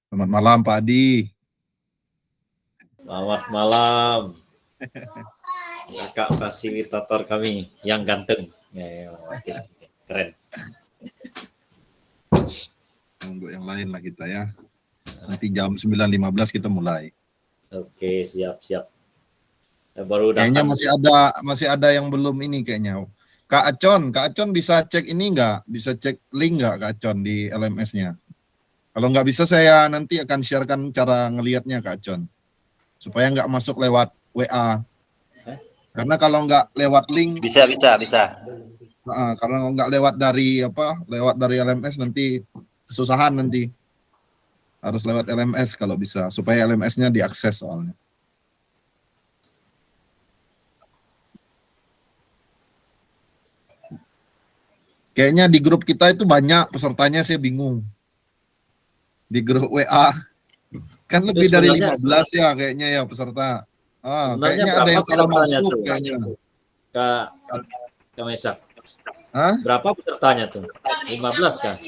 Selamat malam Pak Adi. Selamat malam, kakak fasilitator kami yang ganteng. Keren. Untuk yang lain lah kita ya. Nanti jam 9.15 kita mulai. Oke, siap. Baru Kayaknya datang. masih ada yang belum ini kayaknya. Kak Acon bisa cek ini nggak? Bisa cek link nggak Kak Acon di LMS-nya? Kalau nggak bisa saya nanti akan sharekan cara ngelihatnya Kak Acon. Supaya nggak masuk lewat WA. Karena kalau nggak lewat link. Bisa. Karena nggak lewat dari LMS nanti kesusahan nanti. Harus lewat LMS kalau bisa. Supaya LMS-nya diakses soalnya. Kayaknya di grup kita itu banyak pesertanya, saya bingung. Di grup WA. Kan lebih dari 15 ya kayaknya ya peserta. Kayaknya ada yang salah masuk tuh, kayaknya. Kak Mesak. Berapa pesertanya tuh? 15 kan?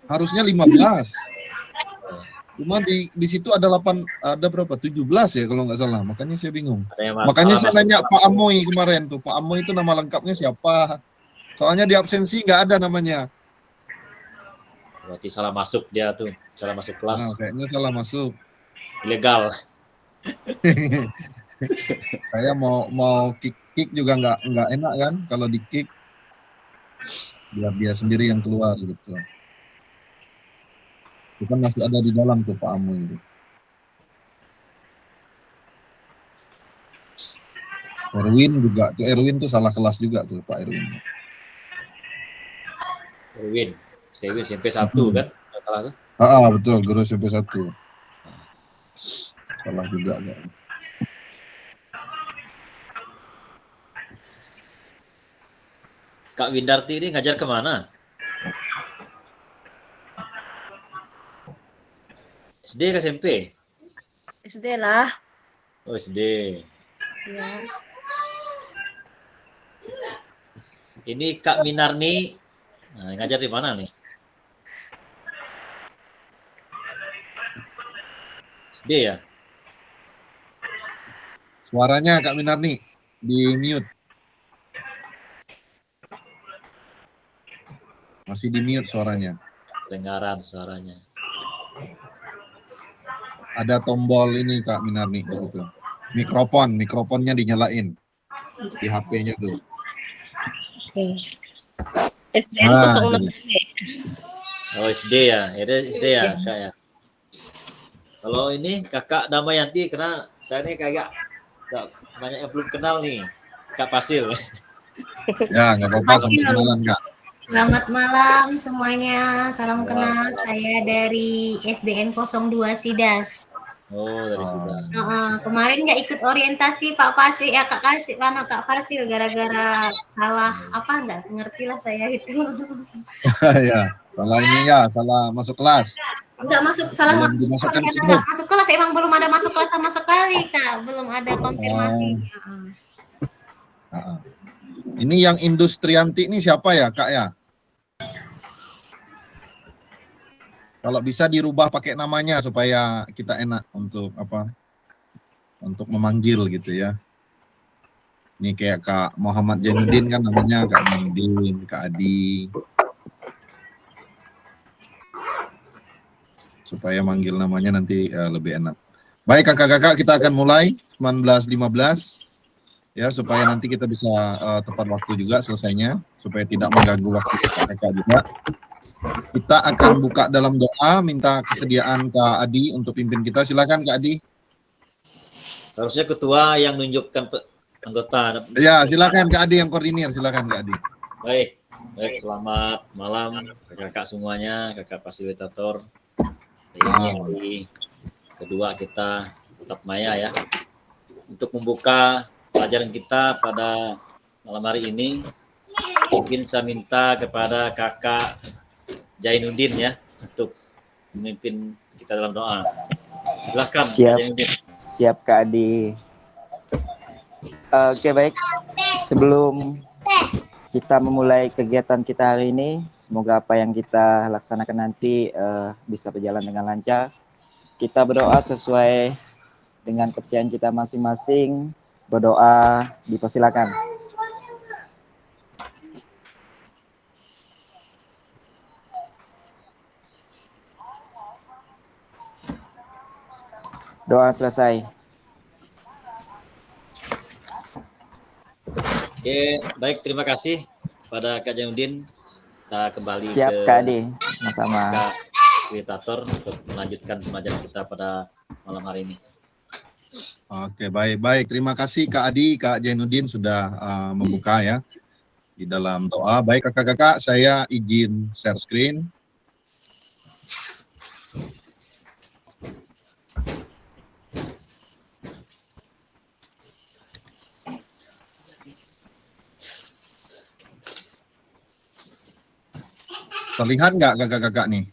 Harusnya 15. Cuma di situ ada berapa? 17 ya kalau nggak salah. Makanya saya bingung. Makanya saya nanya Pak Amoy kemarin tuh. Pak Amoy itu nama lengkapnya siapa? Soalnya di absensi nggak ada namanya. Berarti salah masuk dia tuh, salah masuk kelas. Kayaknya salah masuk. Ilegal. Saya mau kick juga nggak enak kan kalau di kick. Biar dia sendiri yang keluar gitu. Itu kan masih ada di dalam tuh Pak Amoy itu. Erwin tuh salah kelas juga tuh Pak Erwin. Erwin SMP 1 kan? Salah tuh. Betul, guru SMP 1. Salah juga kan. Kak Windarti ini ngajar kemana? SD ke SMP? SD lah. Oh, SD. Ya. Ini Kak Minarni ngajar di mana nih? SD ya? Suaranya Kak Minarni di mute. Masih di mute suaranya. Kedengaran suaranya. Ada tombol ini Kak Minarni gitu. Mikrofonnya dinyalain di HP-nya tuh. SDN 06. Oh, SD ya. SD ya, Kak ya. Kalau ini Kakak Damayanti, karena saya ini kayak banyak yang belum kenal nih. Kak Pasil. Ya, nggak apa-apa, sama kenalan Kak. Selamat malam semuanya. Salam kenal. Saya dari SDN 02 Sidas. Oh, dari Sidas. Kemarin nggak ikut orientasi Pak Fasil ya Kak Fasil gara-gara salah nggak ngerti lah saya itu. Ya, salah masuk kelas. Nggak masuk kelas, emang belum ada masuk kelas sama sekali Kak, belum ada konfirmasi. Ini yang Industrianti ini siapa ya Kak ya? Kalau bisa dirubah pakai namanya supaya kita enak untuk untuk memanggil gitu ya. Ini kayak Kak Muhammad Jainuddin kan namanya Kak Jainuddin, Kak Adi. Supaya manggil namanya nanti lebih enak. Baik kakak-kakak, kita akan mulai 19.15 ya, supaya nanti kita bisa tepat waktu juga selesainya, supaya tidak mengganggu waktu kakak juga. Kita akan buka dalam doa, minta kesediaan Kak Adi untuk pimpin kita. Silakan Kak Adi. Harusnya ketua yang nunjukkan anggota. Ya, silakan Kak Adi yang koordinir, silakan Kak Adi. Baik, selamat malam kakak semuanya, kakak fasilitator. Ini kedua kita tetap maya ya, untuk membuka pelajaran kita pada malam hari ini. Mungkin saya minta kepada kakak Jainuddin ya untuk memimpin kita dalam doa. Silakan. Siap Kak Adi. Oke, baik. Sebelum kita memulai kegiatan kita hari ini, semoga apa yang kita laksanakan nanti bisa berjalan dengan lancar kita berdoa sesuai dengan kepercayaan kita masing-masing. Berdoa, dipersilakan. Doa selesai. Oke, baik, terima kasih pada Kak Jainuddin. Kita kembali Siap ke Kak Ade, sama-sama. Kak fasilitator untuk melanjutkan pembelajaran kita pada malam hari ini. Oke, baik. Terima kasih Kak Adi, Kak Jainuddin sudah membuka ya di dalam doa. Baik kakak-kakak, saya izin share screen. Terlihat nggak kakak-kakak nih?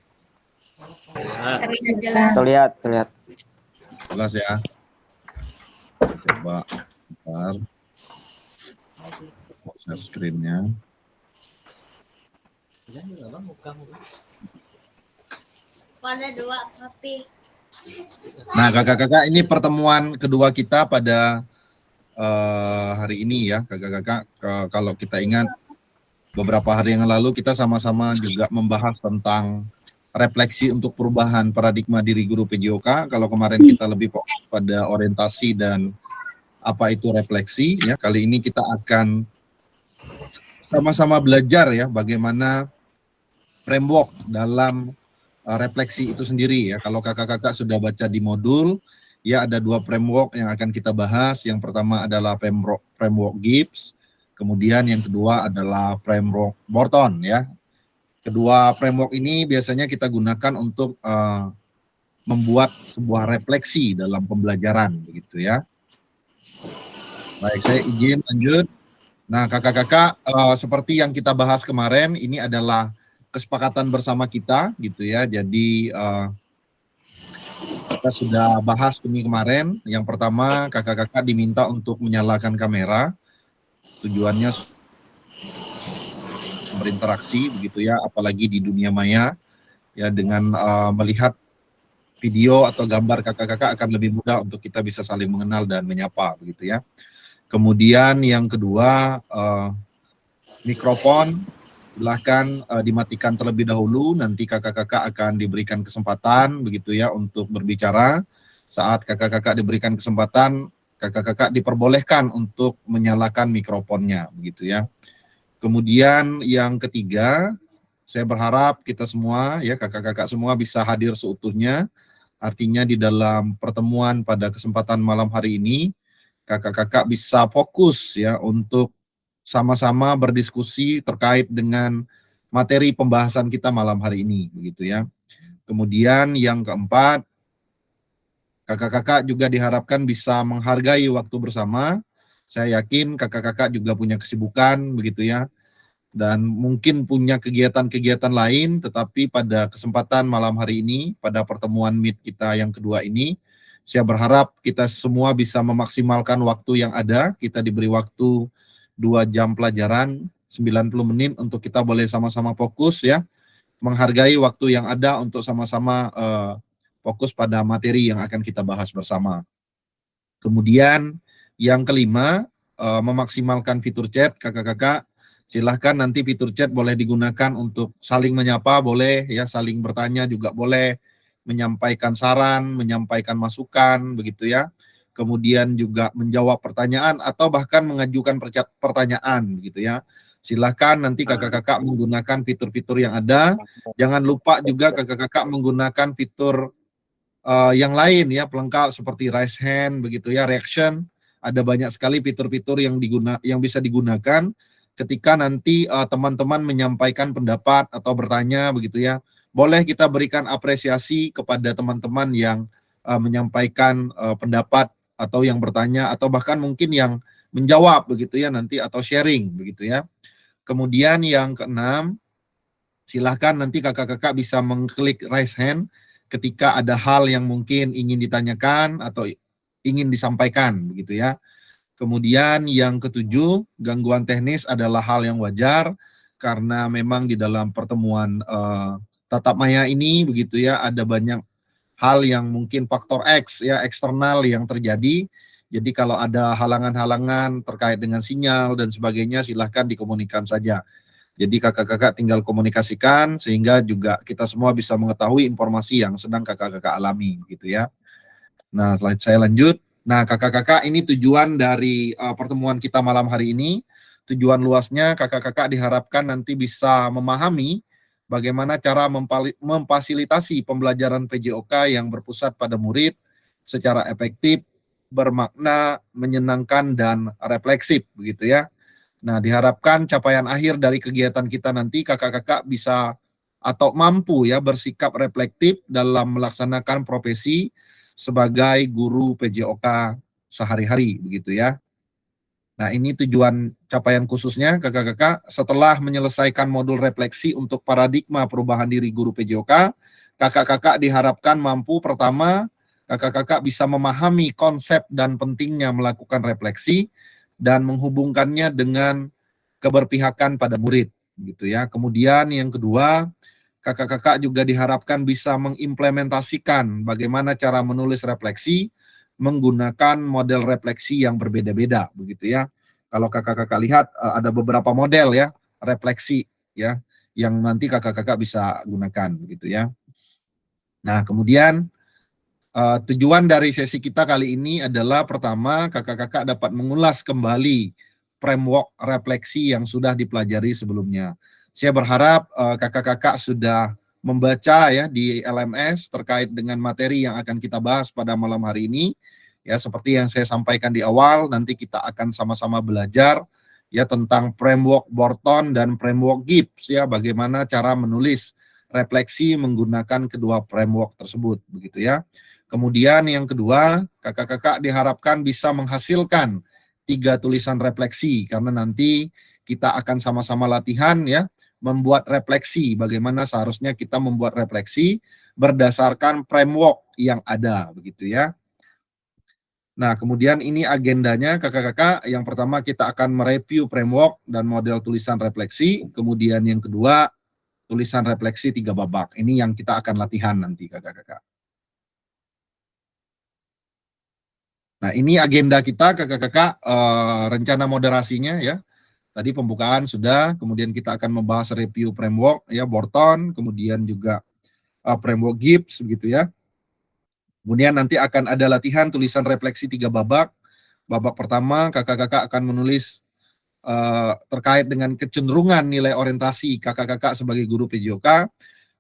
Nah, Terlihat jelas. Terlihat. Jelas ya. Coba bentar. Share screen-nya. Ada 2 HP. Nah, kakak-kakak, ini pertemuan kedua kita pada hari ini ya, kakak-kakak. Kalau kita ingat beberapa hari yang lalu kita sama-sama juga membahas tentang refleksi untuk perubahan paradigma diri guru PJOK. Kalau kemarin kita lebih fokus pada orientasi dan apa itu refleksi, ya kali ini kita akan sama-sama belajar ya bagaimana framework dalam refleksi itu sendiri ya. Kalau kakak-kakak sudah baca di modul, ya ada 2 framework yang akan kita bahas. Yang pertama adalah framework Gibbs, kemudian yang kedua adalah framework Morton ya. Kedua framework ini biasanya kita gunakan untuk membuat sebuah refleksi dalam pembelajaran begitu ya. Baik, saya izin lanjut. Nah, kakak-kakak, seperti yang kita bahas kemarin, ini adalah kesepakatan bersama kita gitu ya. Jadi kita sudah bahas ini kemarin. Yang pertama, kakak-kakak diminta untuk menyalakan kamera. Tujuannya berinteraksi begitu ya, apalagi di dunia maya ya, dengan melihat video atau gambar kakak-kakak akan lebih mudah untuk kita bisa saling mengenal dan menyapa begitu ya. Kemudian yang kedua, mikrofon silahkan dimatikan terlebih dahulu, nanti kakak-kakak akan diberikan kesempatan begitu ya untuk berbicara. Saat kakak-kakak diberikan kesempatan, kakak-kakak diperbolehkan untuk menyalakan mikrofonnya begitu ya. Kemudian yang ketiga, saya berharap kita semua ya, kakak-kakak semua bisa hadir seutuhnya. Artinya di dalam pertemuan pada kesempatan malam hari ini, kakak-kakak bisa fokus ya untuk sama-sama berdiskusi terkait dengan materi pembahasan kita malam hari ini begitu ya. Kemudian yang keempat, kakak-kakak juga diharapkan bisa menghargai waktu bersama. Saya yakin kakak-kakak juga punya kesibukan begitu ya, dan mungkin punya kegiatan-kegiatan lain, tetapi pada kesempatan malam hari ini, pada pertemuan Meet kita yang kedua ini, saya berharap kita semua bisa memaksimalkan waktu yang ada. Kita diberi waktu 2 jam pelajaran, 90 menit untuk kita boleh sama-sama fokus ya, menghargai waktu yang ada untuk sama-sama fokus pada materi yang akan kita bahas bersama. Kemudian yang kelima, memaksimalkan fitur chat. Kakak-kakak silahkan nanti fitur chat boleh digunakan untuk saling menyapa, boleh ya, saling bertanya juga boleh, menyampaikan saran, menyampaikan masukan begitu ya. Kemudian juga menjawab pertanyaan atau bahkan mengajukan pertanyaan begitu ya. Silahkan nanti kakak-kakak menggunakan fitur-fitur yang ada. Jangan lupa juga kakak-kakak menggunakan fitur yang lain ya, pelengkap seperti raise hand begitu ya, reaction. Ada banyak sekali fitur-fitur yang bisa digunakan ketika nanti teman-teman menyampaikan pendapat atau bertanya begitu ya. Boleh kita berikan apresiasi kepada teman-teman yang menyampaikan pendapat atau yang bertanya atau bahkan mungkin yang menjawab begitu ya nanti, atau sharing begitu ya. Kemudian yang keenam, silahkan nanti kakak-kakak bisa mengklik raise hand ketika ada hal yang mungkin ingin ditanyakan atau ingin disampaikan begitu ya. Kemudian yang ketujuh, gangguan teknis adalah hal yang wajar karena memang di dalam pertemuan tatap maya ini begitu ya, ada banyak hal yang mungkin faktor X ya, eksternal yang terjadi. Jadi kalau ada halangan-halangan terkait dengan sinyal dan sebagainya, silahkan dikomunikasikan saja. Jadi kakak-kakak tinggal komunikasikan sehingga juga kita semua bisa mengetahui informasi yang sedang kakak-kakak alami gitu ya. Nah, saya lanjut. Nah, kakak-kakak, ini tujuan dari pertemuan kita malam hari ini. Tujuan luasnya kakak-kakak diharapkan nanti bisa memahami bagaimana cara memfasilitasi pembelajaran PJOK yang berpusat pada murid secara efektif, bermakna, menyenangkan, dan refleksif begitu ya. Nah, diharapkan capaian akhir dari kegiatan kita nanti kakak-kakak bisa atau mampu ya bersikap reflektif dalam melaksanakan profesi sebagai guru PJOK sehari-hari begitu ya. Nah, ini tujuan capaian khususnya kakak-kakak setelah menyelesaikan modul refleksi untuk paradigma perubahan diri guru PJOK, kakak-kakak diharapkan mampu pertama kakak-kakak bisa memahami konsep dan pentingnya melakukan refleksi dan menghubungkannya dengan keberpihakan pada murid gitu ya. Kemudian yang kedua, kakak-kakak juga diharapkan bisa mengimplementasikan bagaimana cara menulis refleksi menggunakan model refleksi yang berbeda-beda begitu ya. Kalau kakak-kakak lihat ada beberapa model ya refleksi ya yang nanti kakak-kakak bisa gunakan begitu ya. Nah, kemudian tujuan dari sesi kita kali ini adalah pertama, kakak-kakak dapat mengulas kembali framework refleksi yang sudah dipelajari sebelumnya. Saya berharap kakak-kakak sudah membaca ya di LMS terkait dengan materi yang akan kita bahas pada malam hari ini. Ya, seperti yang saya sampaikan di awal, nanti kita akan sama-sama belajar ya tentang framework Borton dan framework Gibbs ya, bagaimana cara menulis refleksi menggunakan kedua framework tersebut begitu ya. Kemudian yang kedua, kakak-kakak diharapkan bisa menghasilkan 3 tulisan refleksi karena nanti kita akan sama-sama latihan ya membuat refleksi bagaimana seharusnya kita membuat refleksi berdasarkan framework yang ada begitu ya. Nah, kemudian ini agendanya kakak-kakak. Yang pertama kita akan mereview framework dan model tulisan refleksi, kemudian yang kedua tulisan refleksi 3 babak. Ini yang kita akan latihan nanti kakak-kakak. Nah, ini agenda kita kakak-kakak, rencana moderasinya ya. Tadi pembukaan sudah, kemudian kita akan membahas review framework ya Borton, kemudian juga framework Gibbs begitu ya. Kemudian nanti akan ada latihan tulisan refleksi 3 babak. Babak pertama kakak-kakak akan menulis terkait dengan kecenderungan nilai orientasi kakak-kakak sebagai guru PJOK.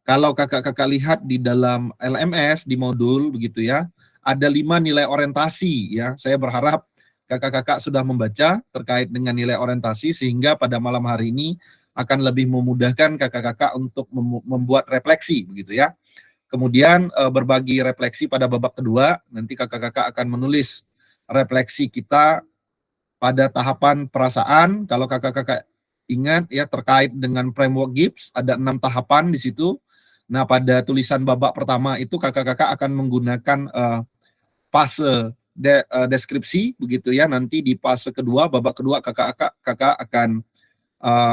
Kalau kakak-kakak lihat di dalam LMS di modul begitu ya, ada 5 nilai orientasi ya. Saya berharap kakak-kakak sudah membaca terkait dengan nilai orientasi sehingga pada malam hari ini akan lebih memudahkan kakak-kakak untuk membuat refleksi begitu ya. Kemudian berbagi refleksi pada babak kedua, nanti kakak-kakak akan menulis refleksi kita pada tahapan perasaan. Kalau kakak-kakak ingat ya terkait dengan framework Gibbs ada 6 tahapan di situ. Nah, pada tulisan babak pertama itu kakak-kakak akan menggunakan fase deskripsi begitu ya. Nanti di fase kedua, babak kedua kakak akan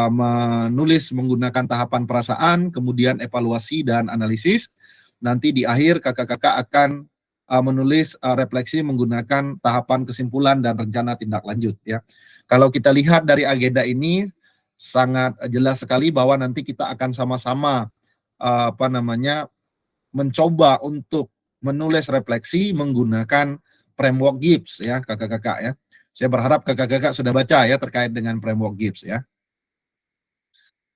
menulis menggunakan tahapan perasaan, kemudian evaluasi dan analisis. Nanti di akhir kakak-kakak akan menulis refleksi menggunakan tahapan kesimpulan dan rencana tindak lanjut ya. Kalau kita lihat dari agenda ini sangat jelas sekali bahwa nanti kita akan sama-sama mencoba untuk menulis refleksi menggunakan framework Gibbs ya kakak-kakak ya. Saya berharap kakak-kakak sudah baca ya terkait dengan framework Gibbs ya.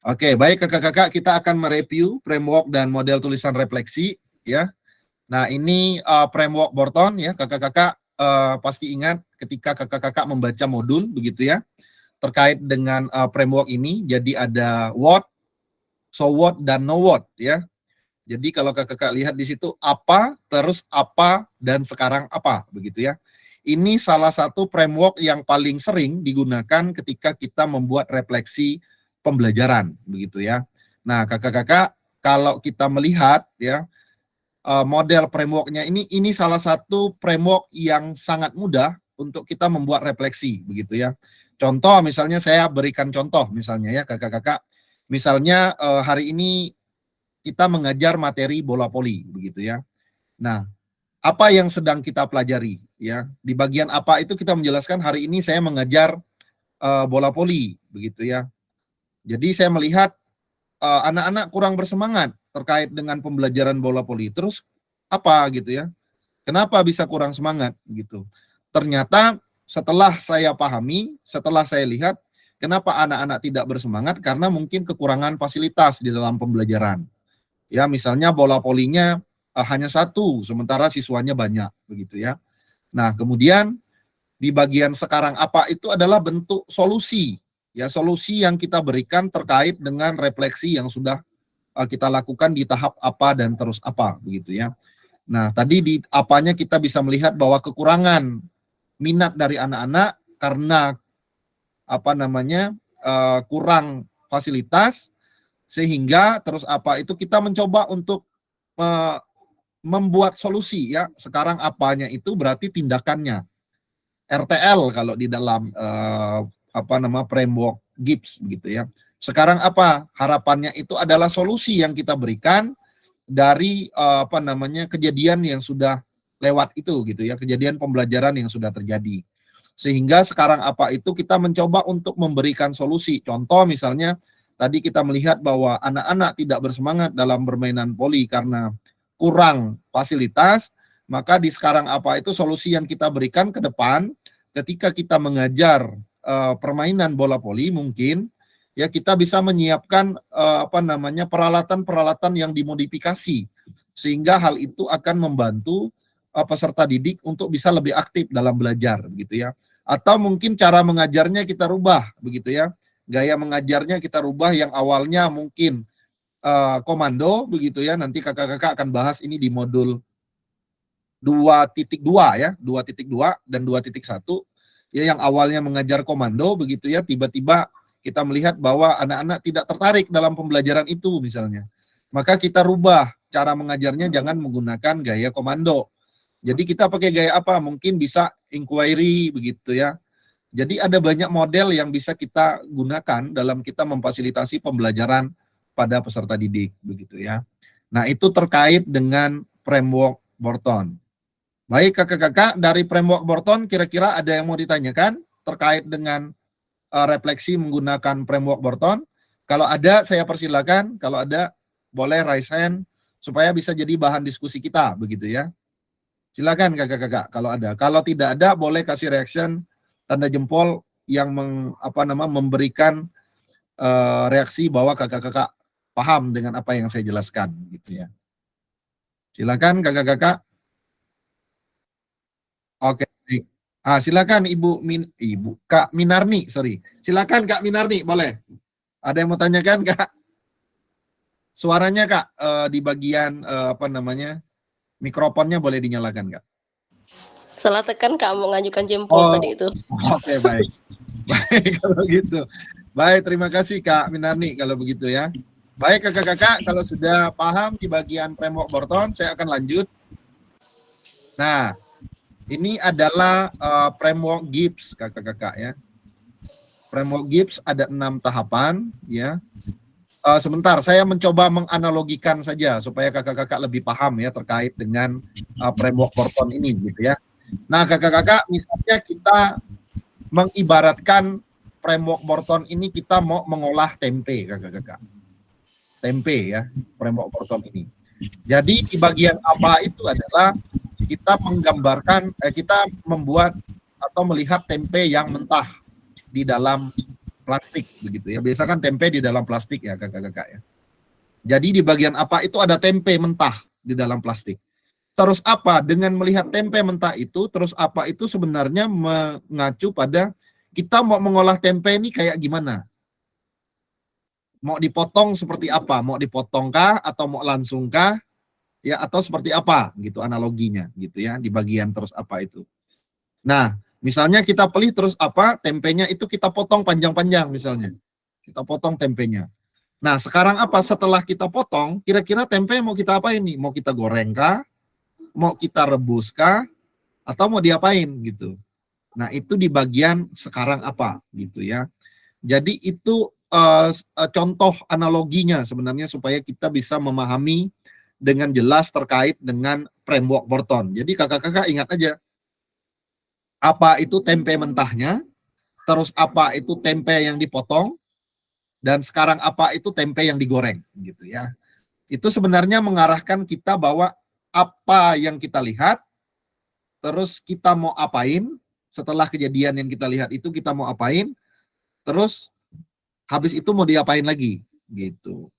Oke, baik kakak-kakak, kita akan mereview framework dan model tulisan refleksi ya. Nah, ini framework Borton ya, kakak-kakak pasti ingat ketika kakak-kakak membaca modul begitu ya terkait dengan framework ini. Jadi ada what, so what, dan no what ya. Jadi kalau kakak lihat di situ apa, terus apa, dan sekarang apa, begitu ya. Ini salah satu framework yang paling sering digunakan ketika kita membuat refleksi pembelajaran, begitu ya. Nah, kakak-kakak, kalau kita melihat ya model frameworknya ini salah satu framework yang sangat mudah untuk kita membuat refleksi, begitu ya. Contoh, misalnya saya berikan contoh, misalnya ya kakak-kakak, misalnya hari ini kita mengajar materi bola voli begitu ya. Nah, apa yang sedang kita pelajari ya? Di bagian apa itu kita menjelaskan hari ini saya mengajar bola voli begitu ya. Jadi saya melihat anak-anak kurang bersemangat terkait dengan pembelajaran bola voli. Terus apa gitu ya? Kenapa bisa kurang semangat gitu? Ternyata setelah saya pahami, setelah saya lihat kenapa anak-anak tidak bersemangat, karena mungkin kekurangan fasilitas di dalam pembelajaran. Ya, misalnya bola volinya hanya satu, sementara siswanya banyak begitu ya. Nah, kemudian di bagian sekarang apa itu adalah bentuk solusi. Ya, solusi yang kita berikan terkait dengan refleksi yang sudah kita lakukan di tahap apa dan terus apa begitu ya. Nah, tadi di apanya kita bisa melihat bahwa kekurangan minat dari anak-anak karena apa namanya kurang fasilitas, sehingga terus apa itu kita mencoba untuk membuat solusi ya. Sekarang apanya itu berarti tindakannya. RTL kalau di dalam framework GIPS begitu ya. Sekarang apa? Harapannya itu adalah solusi yang kita berikan dari kejadian yang sudah lewat itu gitu ya, kejadian pembelajaran yang sudah terjadi. Sehingga sekarang apa itu kita mencoba untuk memberikan solusi. Contoh misalnya tadi kita melihat bahwa anak-anak tidak bersemangat dalam bermainan voli karena kurang fasilitas, maka di sekarang apa itu solusi yang kita berikan ke depan ketika kita mengajar permainan bola voli mungkin ya kita bisa menyiapkan peralatan-peralatan yang dimodifikasi sehingga hal itu akan membantu peserta didik untuk bisa lebih aktif dalam belajar begitu ya. Atau mungkin cara mengajarnya kita rubah begitu ya. Gaya mengajarnya kita rubah yang awalnya mungkin komando begitu ya. Nanti kakak-kakak akan bahas ini di modul 2.2 ya, 2.2 dan 2.1 ya, yang awalnya mengajar komando begitu ya, tiba-tiba kita melihat bahwa anak-anak tidak tertarik dalam pembelajaran itu misalnya. Maka kita rubah cara mengajarnya, jangan menggunakan gaya komando. Jadi kita pakai gaya apa? Mungkin bisa inquiry begitu ya. Jadi ada banyak model yang bisa kita gunakan dalam kita memfasilitasi pembelajaran pada peserta didik begitu ya. Nah, itu terkait dengan framework Borton. Baik kakak-kakak, dari framework Borton kira-kira ada yang mau ditanyakan terkait dengan refleksi menggunakan framework Borton? Kalau ada saya persilakan, kalau ada boleh raise hand supaya bisa jadi bahan diskusi kita begitu ya. Silakan kakak-kakak kalau ada. Kalau tidak ada boleh kasih reaction tanda jempol yang memberikan reaksi bahwa kakak-kakak paham dengan apa yang saya jelaskan gitu ya. Silakan kakak-kakak. Oke, baik. Silakan Kak Minarni, sorry. Silakan Kak Minarni, boleh. Ada yang mau tanyakan Kak? Suaranya Kak di bagian mikrofonnya boleh dinyalakan Kak. Salah tekan Kak, mau ngajukan jempol tadi itu. Oke, baik. Baik kalau gitu. Baik, terima kasih Kak Minarni kalau begitu ya. Baik kakak-kakak, kalau sudah paham di bagian framework Borton, saya akan lanjut. Nah, ini adalah framework GIPS kakak-kakak ya. Framework GIPS ada 6 tahapan ya. Sebentar, saya mencoba menganalogikan saja supaya kakak-kakak lebih paham ya terkait dengan framework Borton ini gitu ya. Nah, kakak-kakak misalnya kita mengibaratkan framework Borton ini kita mau mengolah tempe kakak-kakak. Tempe ya, framework Borton ini. Jadi di bagian apa itu adalah kita menggambarkan, kita membuat atau melihat tempe yang mentah di dalam plastik begitu ya. Biasa kan tempe di dalam plastik ya kakak-kakak ya. Jadi di bagian apa itu ada tempe mentah di dalam plastik. Terus apa? Dengan melihat tempe mentah itu, terus apa itu sebenarnya mengacu pada kita mau mengolah tempe ini kayak gimana? Mau dipotong seperti apa? Mau dipotongkah atau mau langsungkah? Ya, atau seperti apa gitu analoginya gitu ya di bagian terus apa itu. Nah, misalnya kita pilih terus apa, tempenya itu kita potong panjang-panjang misalnya. Kita potong tempenya. Nah, sekarang apa? Setelah kita potong, kira-kira tempe mau kita apain nih? Mau kita goreng kah? Mau kita rebus kah? Atau mau diapain gitu. Nah, itu di bagian sekarang apa gitu ya. Jadi itu contoh analoginya sebenarnya supaya kita bisa memahami dengan jelas terkait dengan framework Borton. Jadi kakak-kakak ingat aja, apa itu tempe mentahnya, terus apa itu tempe yang dipotong, dan sekarang apa itu tempe yang digoreng, gitu ya. Itu sebenarnya mengarahkan kita bahwa apa yang kita lihat, terus kita mau apain, setelah kejadian yang kita lihat itu kita mau apain, terus habis itu mau diapain lagi, gitu.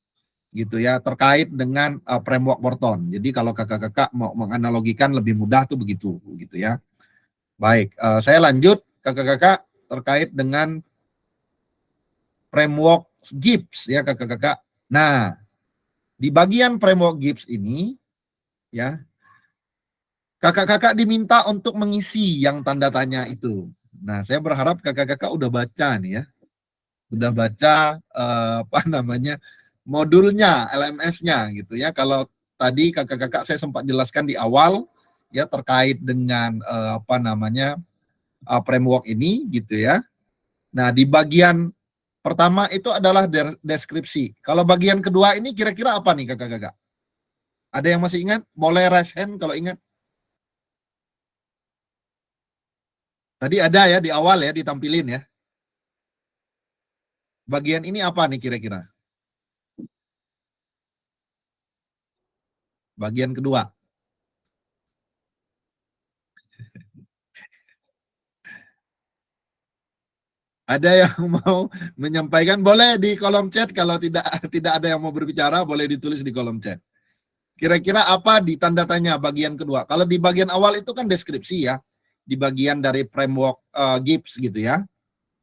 Gitu ya, terkait dengan framework Borton. Jadi kalau kakak-kakak mau menganalogikan lebih mudah tuh begitu, gitu ya. Baik, saya lanjut kakak-kakak terkait dengan framework Gibbs ya kakak-kakak. Nah, di bagian framework Gibbs ini ya, kakak-kakak diminta untuk mengisi yang tanda tanya itu. Nah, saya berharap kakak-kakak udah baca nih ya. Udah baca apa namanya? Modulnya, LMS-nya gitu ya. Kalau tadi kakak-kakak saya sempat jelaskan di awal ya terkait dengan apa namanya? Framework ini gitu ya. Nah, di bagian pertama itu adalah deskripsi. Kalau bagian kedua ini kira-kira apa nih kakak-kakak? Ada yang masih ingat? Boleh raise hand kalau ingat. Tadi ada ya di awal ya ditampilin ya. Bagian ini apa nih kira-kira? Bagian kedua. Ada yang mau menyampaikan? Boleh di kolom chat. Kalau tidak ada yang mau berbicara, boleh ditulis di kolom chat. Kira-kira apa di tanda tanya bagian kedua? Kalau di bagian awal itu kan deskripsi ya, di bagian dari framework Gibbs gitu ya.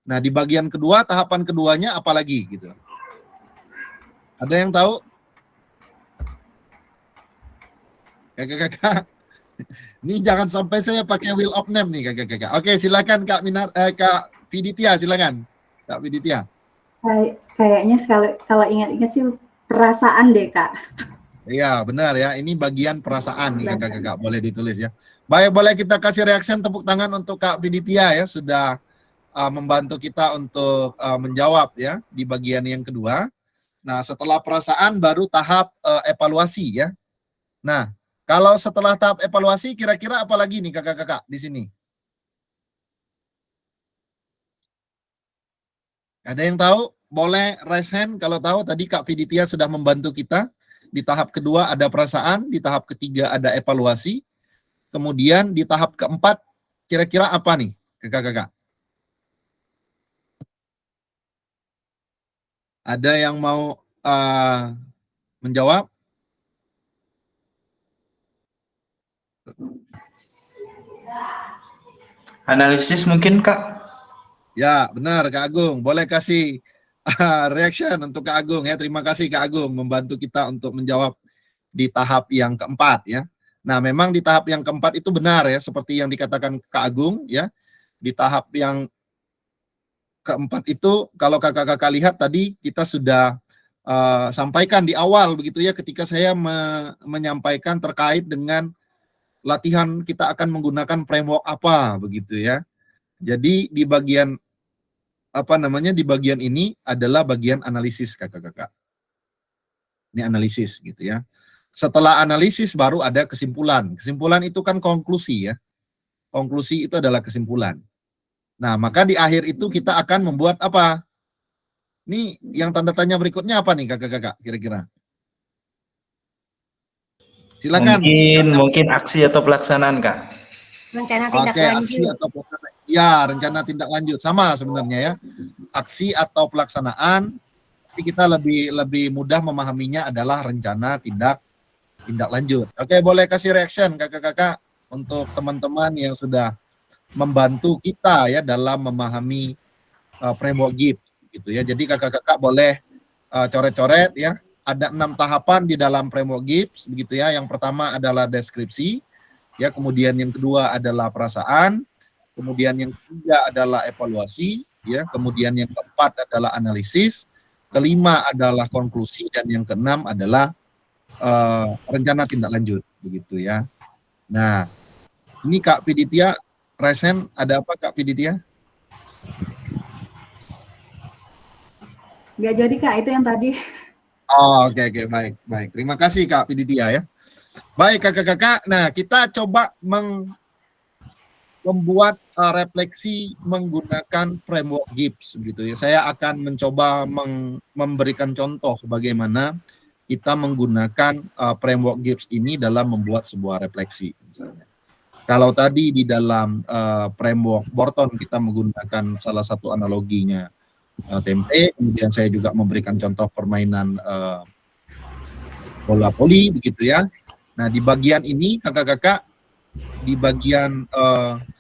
Nah di bagian kedua, tahapan keduanya apa lagi gitu? Ada yang tahu? Kakak-kakak, ini jangan sampai saya pakai wheel of name nih kakak-kakak. Oke, silakan Kak Piditya, silakan. Kak Piditya. Kayaknya kalau ingat-ingat sih perasaan deh, Kak. Iya, benar ya. Ini bagian perasaan nih kakak-kakak. Boleh ditulis ya. Baik, boleh kita kasih reaction tepuk tangan untuk Kak Piditya ya. Sudah membantu kita untuk menjawab ya di bagian yang kedua. Nah, setelah perasaan baru tahap evaluasi ya. Nah, kalau setelah tahap evaluasi kira-kira apa lagi nih kakak-kakak di sini? Ada yang tahu? Boleh raise hand kalau tahu. Tadi Kak Piditya sudah membantu kita. Di tahap kedua ada perasaan, di tahap ketiga ada evaluasi. Kemudian di tahap keempat kira-kira apa nih kakak-kakak? Ada yang mau menjawab? Analisis mungkin, Kak. Ya, benar Kak Agung. Boleh kasih reaction untuk Kak Agung ya. Terima kasih Kak Agung membantu kita untuk menjawab di tahap yang keempat ya. Nah, memang di tahap yang keempat itu benar ya, seperti yang dikatakan Kak Agung ya. Di tahap yang keempat itu kalau kakak-kakak lihat tadi kita sudah sampaikan di awal begitu ya, ketika saya menyampaikan terkait dengan latihan kita akan menggunakan framework apa begitu ya. Jadi di bagian apa namanya, di bagian ini adalah bagian analisis kakak-kakak. Ini analisis gitu ya. Setelah analisis baru ada kesimpulan. Kesimpulan itu kan konklusi ya. Konklusi itu adalah kesimpulan. Nah, maka di akhir itu kita akan membuat apa? Nih, yang tanda tanya berikutnya apa nih kakak-kakak kira-kira? Silakan. Mungkin aksi atau pelaksanaan, Kak. Rencana tindak Oke, lanjut. aksi atau pelaksanaan. Ya, rencana tindak lanjut sama sebenarnya ya. Aksi atau pelaksanaan, tapi kita lebih mudah memahaminya adalah rencana tindak lanjut. Oke, boleh kasih reaction kakak-kakak untuk teman-teman yang sudah membantu kita ya dalam memahami framework Gibbs gitu ya. Jadi kakak-kakak boleh coret-coret ya. Ada 6 tahapan di dalam framework Gibbs begitu ya. Yang pertama adalah deskripsi ya, kemudian yang kedua adalah perasaan, kemudian yang ketiga adalah evaluasi ya, kemudian yang keempat adalah analisis, kelima adalah konklusi, dan yang keenam adalah rencana tindak lanjut begitu ya. Nah, ini Kak Piditya, Resen, ada apa Kak Piditya? Nggak jadi, Kak, itu yang tadi. Oh, oke, baik, baik. Terima kasih Kak Piditia ya. Baik kakak-kakak, nah kita coba membuat refleksi menggunakan framework Gibbs begitu ya. Saya akan mencoba memberikan contoh bagaimana kita menggunakan framework Gibbs ini dalam membuat sebuah refleksi misalnya. Kalau tadi di dalam framework Borton kita menggunakan salah satu analoginya tempe, kemudian saya juga memberikan contoh permainan bola voli begitu ya. Nah, di bagian ini kakak-kakak, di bagian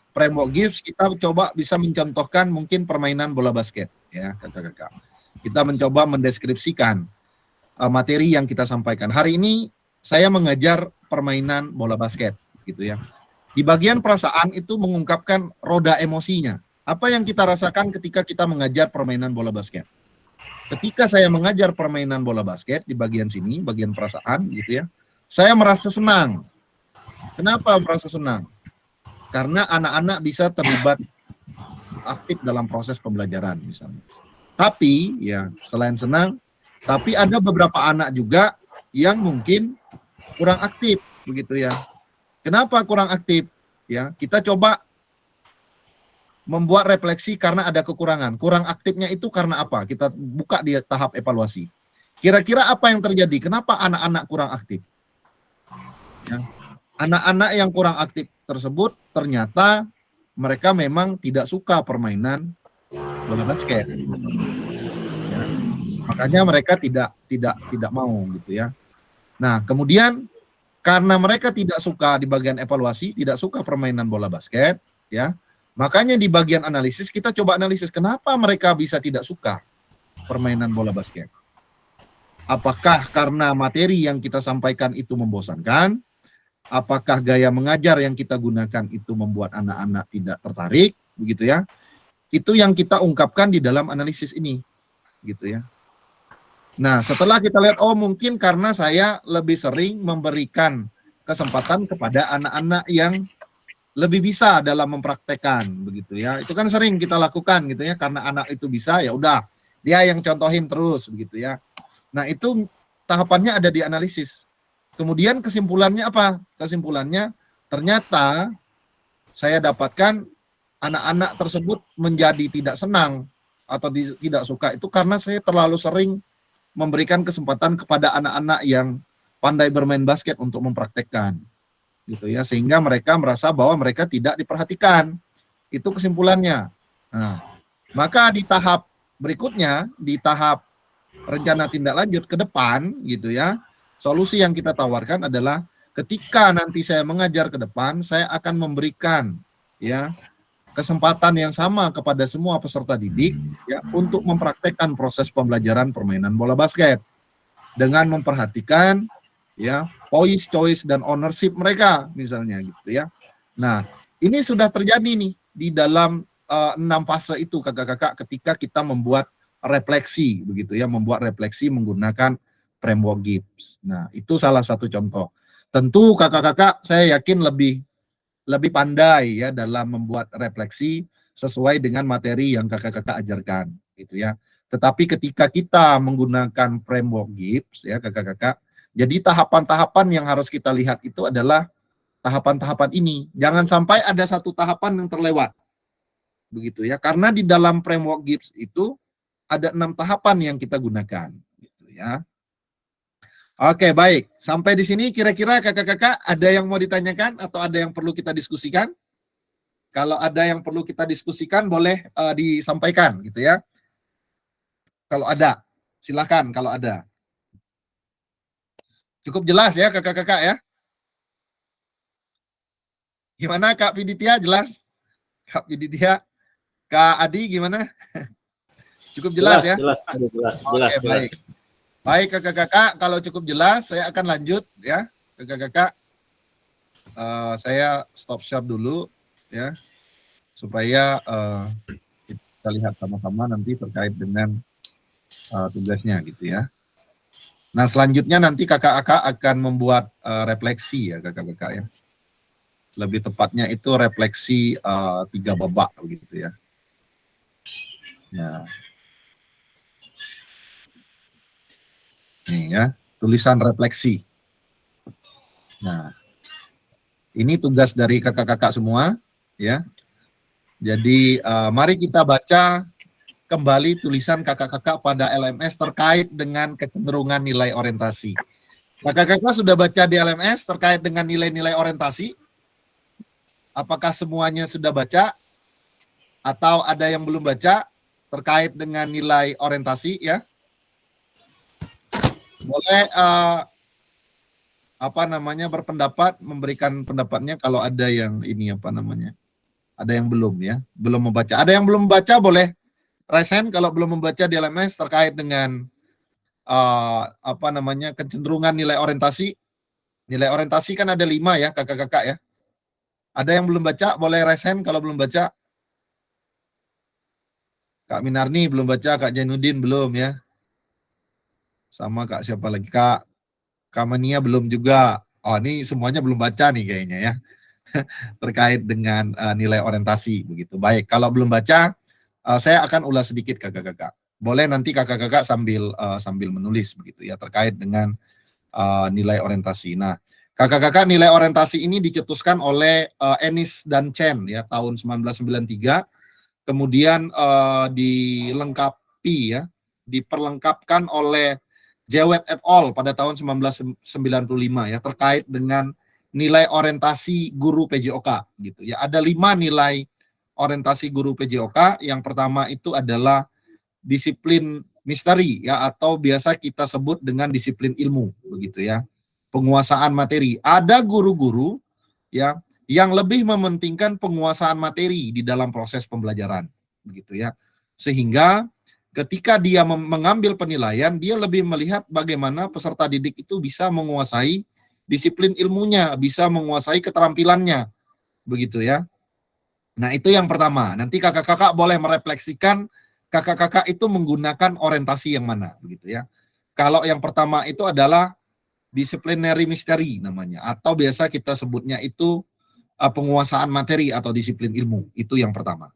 framework Gibbs kita coba bisa mencontohkan mungkin permainan bola basket ya kakak-kakak. Kita mencoba mendeskripsikan materi yang kita sampaikan. Hari ini saya mengajar permainan bola basket gitu ya. Di bagian perasaan itu mengungkapkan roda emosinya. Apa yang kita rasakan ketika kita mengajar permainan bola basket? Ketika saya mengajar permainan bola basket di bagian sini, bagian perasaan gitu ya, saya merasa senang. Kenapa merasa senang? Karena anak-anak bisa terlibat aktif dalam proses pembelajaran misalnya. Tapi ya selain senang, tapi ada beberapa anak juga yang mungkin kurang aktif begitu ya. Kenapa kurang aktif? Ya, kita coba membuat refleksi karena ada kekurangan. Kurang aktifnya itu karena apa? Kita buka di tahap evaluasi. Kira-kira apa yang terjadi? Kenapa anak-anak kurang aktif? Ya. Anak-anak yang kurang aktif tersebut ternyata mereka memang tidak suka permainan bola basket. Ya. Makanya mereka tidak mau gitu ya. Nah, kemudian karena mereka tidak suka di bagian evaluasi, tidak suka permainan bola basket, ya. Makanya di bagian analisis kita coba analisis kenapa mereka bisa tidak suka permainan bola basket. Apakah karena materi yang kita sampaikan itu membosankan? Apakah gaya mengajar yang kita gunakan itu membuat anak-anak tidak tertarik, begitu ya? Itu yang kita ungkapkan di dalam analisis ini, gitu ya. Nah, setelah kita lihat, oh mungkin karena saya lebih sering memberikan kesempatan kepada anak-anak yang lebih bisa dalam mempraktekkan, begitu ya. Itu kan sering kita lakukan gitu ya, karena anak itu bisa, ya udah dia yang contohin terus, begitu ya. Nah, itu tahapannya ada di analisis. Kemudian kesimpulannya apa? Kesimpulannya ternyata saya dapatkan anak-anak tersebut menjadi tidak senang atau tidak suka itu karena saya terlalu sering memberikan kesempatan kepada anak-anak yang pandai bermain basket untuk mempraktekkan gitu ya, sehingga mereka merasa bahwa mereka tidak diperhatikan. Itu kesimpulannya. Nah, maka di tahap berikutnya, di tahap rencana tindak lanjut ke depan gitu ya, solusi yang kita tawarkan adalah ketika nanti saya mengajar ke depan, saya akan memberikan ya kesempatan yang sama kepada semua peserta didik ya untuk mempraktekkan proses pembelajaran permainan bola basket dengan memperhatikan ya poise, choice dan ownership mereka misalnya gitu ya. Nah, ini sudah terjadi nih di dalam 6 fase itu kakak-kakak ketika kita membuat refleksi begitu ya, membuat refleksi menggunakan framework Gibbs. Nah, itu salah satu contoh. Tentu kakak-kakak saya yakin lebih pandai ya dalam membuat refleksi sesuai dengan materi yang kakak-kakak ajarkan gitu ya. Tetapi ketika kita menggunakan framework Gibbs ya kakak-kakak, jadi tahapan-tahapan yang harus kita lihat itu adalah tahapan-tahapan ini. Jangan sampai ada satu tahapan yang terlewat. Begitu ya. Karena di dalam framework Gibbs itu ada 6 tahapan yang kita gunakan gitu ya. Oke, baik. Sampai di sini kira-kira kakak-kakak ada yang mau ditanyakan atau ada yang perlu kita diskusikan? Kalau ada yang perlu kita diskusikan boleh disampaikan gitu ya. Kalau ada, silakan kalau ada. Cukup jelas ya kakak-kakak ya? Gimana Kak Piditia, jelas? Kak Piditia, Kak Adi gimana? Cukup jelas ya? Jelas. Oke, baik. Baik kakak-kakak, kalau cukup jelas saya akan lanjut ya kakak-kakak. Saya stop share dulu ya supaya kita bisa lihat sama-sama nanti terkait dengan tugasnya gitu ya. Nah selanjutnya nanti kakak-kakak akan membuat refleksi ya kakak-kakak ya. Lebih tepatnya itu refleksi 3 babak gitu ya. Nah. Nih ya, tulisan refleksi. Nah, ini tugas dari kakak-kakak semua, ya. Jadi mari kita baca kembali tulisan kakak-kakak pada LMS terkait dengan kecenderungan nilai orientasi. Kakak-kakak sudah baca di LMS terkait dengan nilai-nilai orientasi? Apakah semuanya sudah baca? Atau ada yang belum baca terkait dengan nilai orientasi ya? Boleh berpendapat, memberikan pendapatnya kalau ada yang ini ada yang belum ya, belum membaca. Ada yang belum membaca boleh raise hand kalau belum membaca di LMS terkait dengan kecenderungan nilai orientasi. Nilai orientasi kan ada 5 ya kakak-kakak ya. Ada yang belum baca boleh raise hand kalau belum baca. Kak Minarni belum baca, Kak Jainuddin belum ya. Sama Kak siapa lagi? Kak Mania belum juga. Oh, ini semuanya belum baca nih kayaknya ya. Terkait dengan nilai orientasi begitu. Baik, kalau belum baca saya akan ulas sedikit kakak-kakak. Boleh nanti kakak-kakak sambil menulis begitu ya terkait dengan nilai orientasi. Nah, kakak-kakak nilai orientasi ini dicetuskan oleh Ennis dan Chen ya tahun 1993. Kemudian diperlengkapkan oleh Jewett et al. Pada tahun 1995 ya terkait dengan nilai orientasi guru PJOK gitu ya. Ada 5 nilai orientasi guru PJOK. Yang pertama itu adalah disiplin misteri ya atau biasa kita sebut dengan disiplin ilmu begitu ya. Penguasaan materi. Ada guru-guru ya yang lebih mementingkan penguasaan materi di dalam proses pembelajaran begitu ya. Sehingga ketika dia mengambil penilaian, dia lebih melihat bagaimana peserta didik itu bisa menguasai disiplin ilmunya, bisa menguasai keterampilannya begitu ya. Nah, itu yang pertama. Nanti kakak-kakak boleh merefleksikan kakak-kakak itu menggunakan orientasi yang mana begitu ya. Kalau yang pertama itu adalah disciplinary mystery namanya atau biasa kita sebutnya itu penguasaan materi atau disiplin ilmu. Itu yang pertama.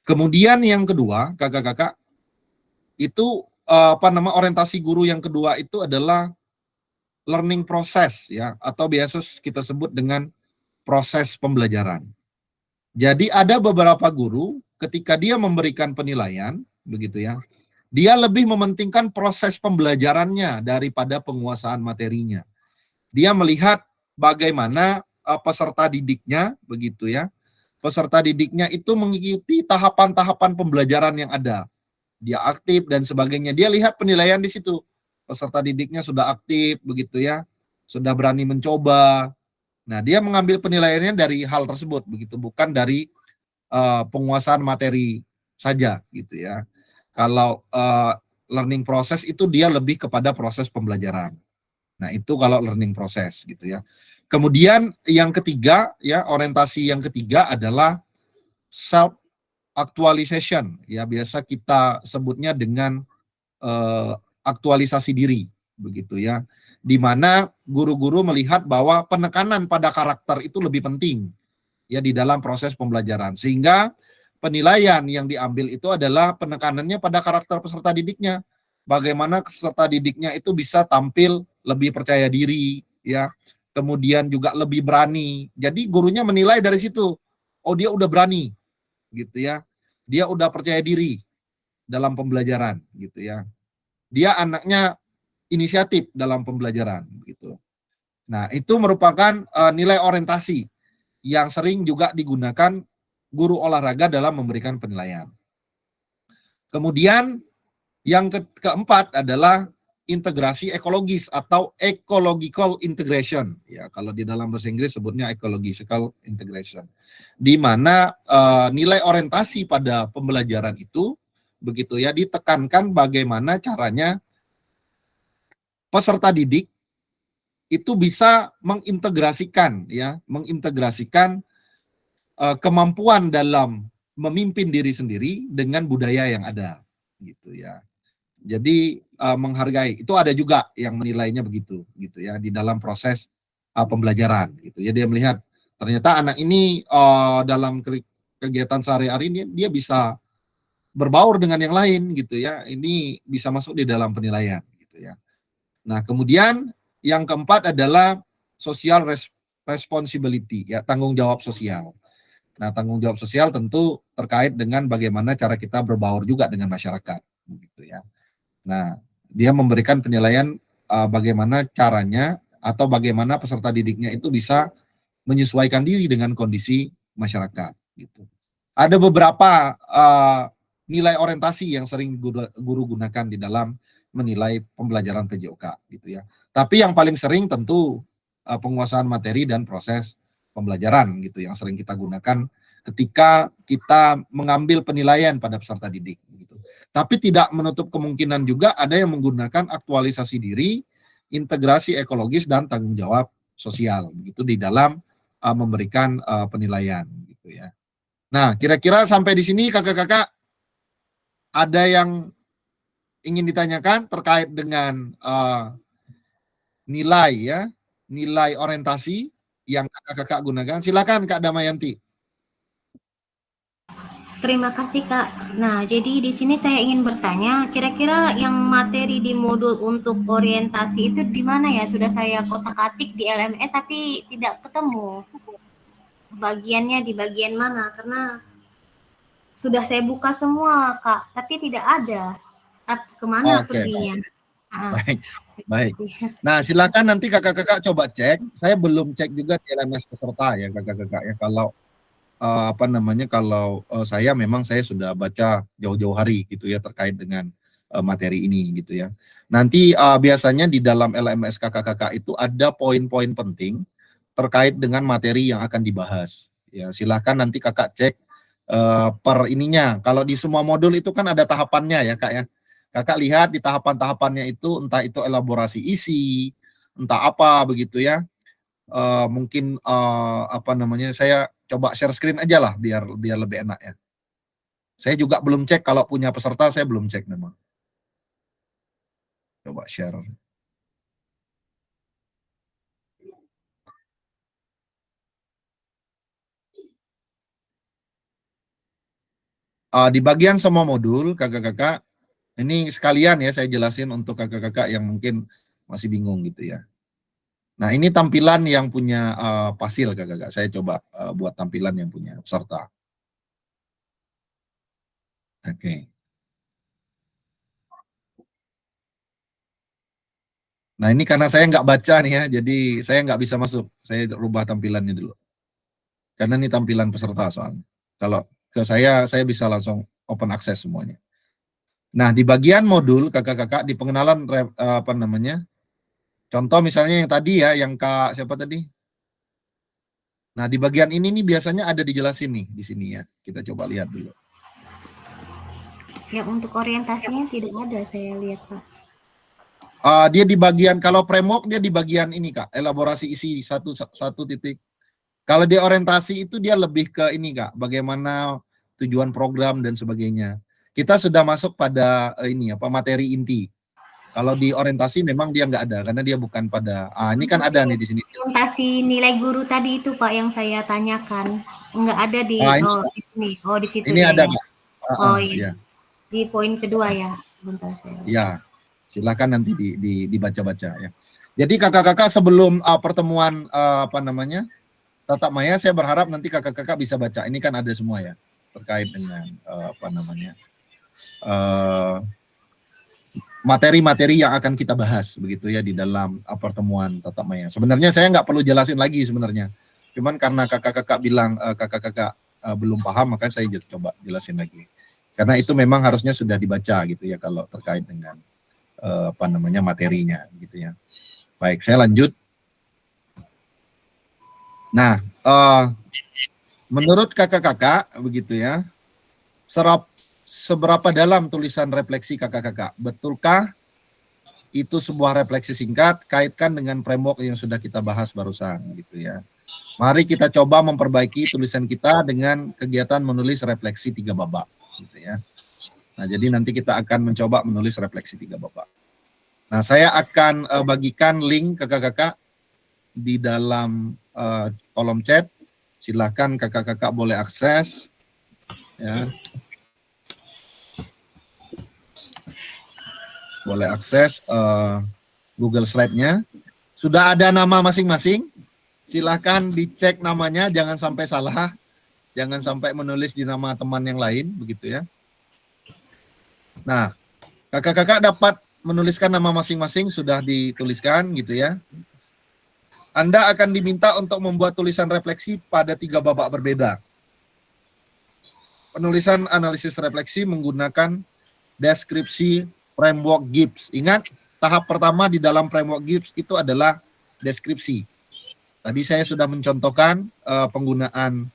Kemudian yang kedua, kakak-kakak itu orientasi guru yang kedua itu adalah learning process ya atau biasa kita sebut dengan proses pembelajaran. Jadi ada beberapa guru ketika dia memberikan penilaian begitu ya, dia lebih mementingkan proses pembelajarannya daripada penguasaan materinya. Dia melihat bagaimana peserta didiknya begitu ya. Peserta didiknya itu mengikuti tahapan-tahapan pembelajaran yang ada. Dia aktif dan sebagainya. Dia lihat penilaian di situ. Peserta didiknya sudah aktif begitu ya. Sudah berani mencoba. Nah, dia mengambil penilaiannya dari hal tersebut begitu, bukan dari penguasaan materi saja gitu ya. Kalau learning process itu dia lebih kepada proses pembelajaran. Nah, itu kalau learning process gitu ya. Kemudian yang ketiga ya, orientasi yang ketiga adalah self actualization ya, biasa kita sebutnya dengan aktualisasi diri begitu ya. Di mana guru-guru melihat bahwa penekanan pada karakter itu lebih penting ya di dalam proses pembelajaran, sehingga penilaian yang diambil itu adalah penekanannya pada karakter peserta didiknya. Bagaimana peserta didiknya itu bisa tampil lebih percaya diri ya, kemudian juga lebih berani. Jadi gurunya menilai dari situ. Oh, dia udah berani gitu ya. Dia udah percaya diri dalam pembelajaran gitu ya. Dia anaknya inisiatif dalam pembelajaran gitu. Nah, itu merupakan nilai orientasi yang sering juga digunakan guru olahraga dalam memberikan penilaian. Kemudian yang keempat adalah integrasi ekologis atau ecological integration. Ya, kalau di dalam bahasa Inggris sebutnya ecological integration. Di mana nilai orientasi pada pembelajaran itu begitu ya ditekankan bagaimana caranya peserta didik itu bisa mengintegrasikan kemampuan dalam memimpin diri sendiri dengan budaya yang ada gitu ya. Jadi menghargai itu ada juga yang menilainya begitu gitu ya di dalam proses pembelajaran gitu ya. Dia melihat ternyata anak ini dalam kegiatan sehari-hari ini dia bisa berbaur dengan yang lain gitu ya. Ini bisa masuk di dalam penilaian gitu ya. Nah, kemudian yang keempat adalah social responsibility, ya, tanggung jawab sosial. Nah, tanggung jawab sosial tentu terkait dengan bagaimana cara kita berbaur juga dengan masyarakat, gitu ya. Nah, dia memberikan penilaian bagaimana caranya atau bagaimana peserta didiknya itu bisa menyesuaikan diri dengan kondisi masyarakat, gitu. Ada beberapa nilai orientasi yang sering guru gunakan di dalam menilai pembelajaran PJOK, gitu ya. Tapi yang paling sering tentu penguasaan materi dan proses pembelajaran, gitu, yang sering kita gunakan ketika kita mengambil penilaian pada peserta didik, gitu. Tapi tidak menutup kemungkinan juga ada yang menggunakan aktualisasi diri, integrasi ekologis dan tanggung jawab sosial, gitu, di dalam memberikan penilaian, gitu ya. Nah, kira-kira sampai di sini kakak-kakak ada yang ingin ditanyakan terkait dengan nilai, ya, nilai orientasi yang kakak-kakak gunakan? Silakan Kak Damayanti. Terima kasih Kak. Nah, jadi di sini saya ingin bertanya, kira-kira yang materi di modul untuk orientasi itu di mana ya? Sudah saya kotak-atik di LMS tapi tidak ketemu. Bagiannya di bagian mana? Karena sudah saya buka semua Kak, tapi tidak ada. Kemana Oke, perginya? baik, baik. Nah, silakan nanti kakak-kakak coba cek. Saya belum cek juga di LMS peserta ya kakak-kakak ya. Kalau kalau saya memang saya sudah baca jauh-jauh hari gitu ya terkait dengan materi ini gitu ya. Nanti biasanya di dalam LMS kakak-kakak itu ada poin-poin penting terkait dengan materi yang akan dibahas. Ya, silakan nanti kakak cek per ininya. Kalau di semua modul itu kan ada tahapannya ya kak ya. Kakak lihat di tahapan-tahapannya itu, entah itu elaborasi isi, entah apa begitu ya. Mungkin saya coba share screen aja lah biar lebih enak ya. Saya juga belum cek, kalau punya peserta saya belum cek memang. Coba share. Di bagian semua modul kakak-kakak, ini sekalian ya saya jelasin untuk kakak-kakak yang mungkin masih bingung gitu ya. Nah, ini tampilan yang punya pasil kakak-kakak. Saya coba buat tampilan yang punya peserta. Oke. Nah, ini karena saya nggak baca nih ya, jadi saya nggak bisa masuk. Saya rubah tampilannya dulu. Karena ini tampilan peserta soalnya. Kalau ke saya bisa langsung open access semuanya. Nah, di bagian modul kakak-kakak di pengenalan contoh misalnya yang tadi ya, yang Kak siapa tadi? Nah, di bagian ini nih biasanya ada dijelasin nih di sini ya. Kita coba lihat dulu. Ya, untuk orientasinya tidak ada saya lihat Pak. Dia di bagian, kalau framework dia di bagian ini Kak, elaborasi isi satu titik. Kalau di orientasi itu dia lebih ke ini Kak, bagaimana tujuan program dan sebagainya. Kita sudah masuk pada materi inti. Kalau di orientasi memang dia nggak ada karena dia bukan pada. Ini kan ada nih di sini. Orientasi nilai guru tadi itu Pak yang saya tanyakan. Nggak ada di ini. Oh, di situ. Ini ada ya. Kak. Iya. Di poin kedua ya. Sebentar saya. Ya. Silakan nanti dibaca-baca ya. Jadi kakak-kakak sebelum pertemuan tatap maya, saya berharap nanti kakak-kakak bisa baca. Ini kan ada semua ya terkait dengan materi-materi yang akan kita bahas begitu ya di dalam pertemuan tatap maya. Sebenarnya saya nggak perlu jelasin lagi sebenarnya. Cuman karena kakak-kakak bilang kakak-kakak belum paham, maka saya coba jelasin lagi. Karena itu memang harusnya sudah dibaca gitu ya kalau terkait dengan materinya gitu ya. Baik, saya lanjut. Nah, menurut kakak-kakak begitu ya, seberapa dalam tulisan refleksi kakak-kakak? Betulkah itu sebuah refleksi singkat? Kaitkan dengan framework yang sudah kita bahas barusan gitu ya. Mari kita coba memperbaiki tulisan kita dengan kegiatan menulis refleksi 3 babak gitu ya. Nah, jadi nanti kita akan mencoba menulis refleksi 3 babak. Nah, saya akan bagikan link kakak-kakak di dalam kolom chat. Silakan kakak-kakak boleh akses. Ya. Boleh akses Google Slide-nya. Sudah ada nama masing-masing. Silahkan dicek namanya, jangan sampai salah. Jangan sampai menulis di nama teman yang lain, begitu ya. Nah, kakak-kakak dapat menuliskan nama masing-masing, sudah dituliskan gitu ya. Anda akan diminta untuk membuat tulisan refleksi pada 3 babak berbeda. Penulisan analisis refleksi menggunakan deskripsi framework Gibbs. Ingat, tahap pertama di dalam framework Gibbs itu adalah deskripsi. Tadi saya sudah mencontohkan penggunaan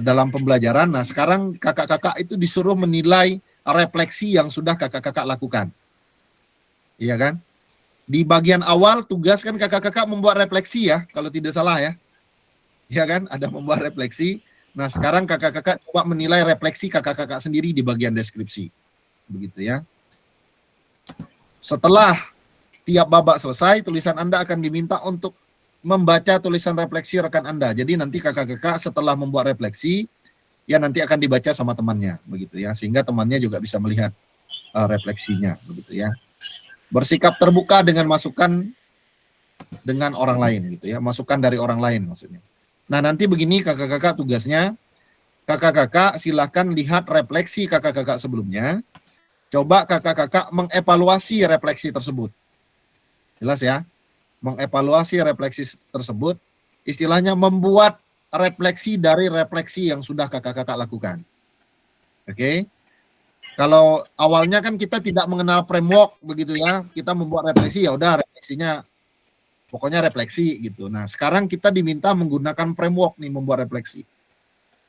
dalam pembelajaran. Nah, sekarang kakak-kakak itu disuruh menilai refleksi yang sudah kakak-kakak lakukan. Iya kan? Di bagian awal tugas kan kakak-kakak membuat refleksi ya, kalau tidak salah ya. Iya kan? Ada membuat refleksi. Nah, sekarang kakak-kakak coba menilai refleksi kakak-kakak sendiri di bagian deskripsi. Begitu ya. Setelah tiap babak selesai, tulisan Anda akan diminta untuk membaca tulisan refleksi rekan Anda. Jadi nanti kakak-kakak setelah membuat refleksi, ya nanti akan dibaca sama temannya, begitu ya. Sehingga temannya juga bisa melihat refleksinya, begitu ya. Bersikap terbuka dengan masukan dengan orang lain, gitu ya. Masukan dari orang lain maksudnya. Nah, nanti begini kakak-kakak tugasnya. Kakak-kakak silahkan lihat refleksi kakak-kakak sebelumnya. Coba kakak-kakak mengevaluasi refleksi tersebut. Jelas ya? Mengevaluasi refleksi tersebut, istilahnya membuat refleksi dari refleksi yang sudah kakak-kakak lakukan. Oke? Kalau awalnya kan kita tidak mengenal framework begitu ya, kita membuat refleksi ya udah refleksinya pokoknya refleksi gitu. Nah, sekarang kita diminta menggunakan framework nih membuat refleksi.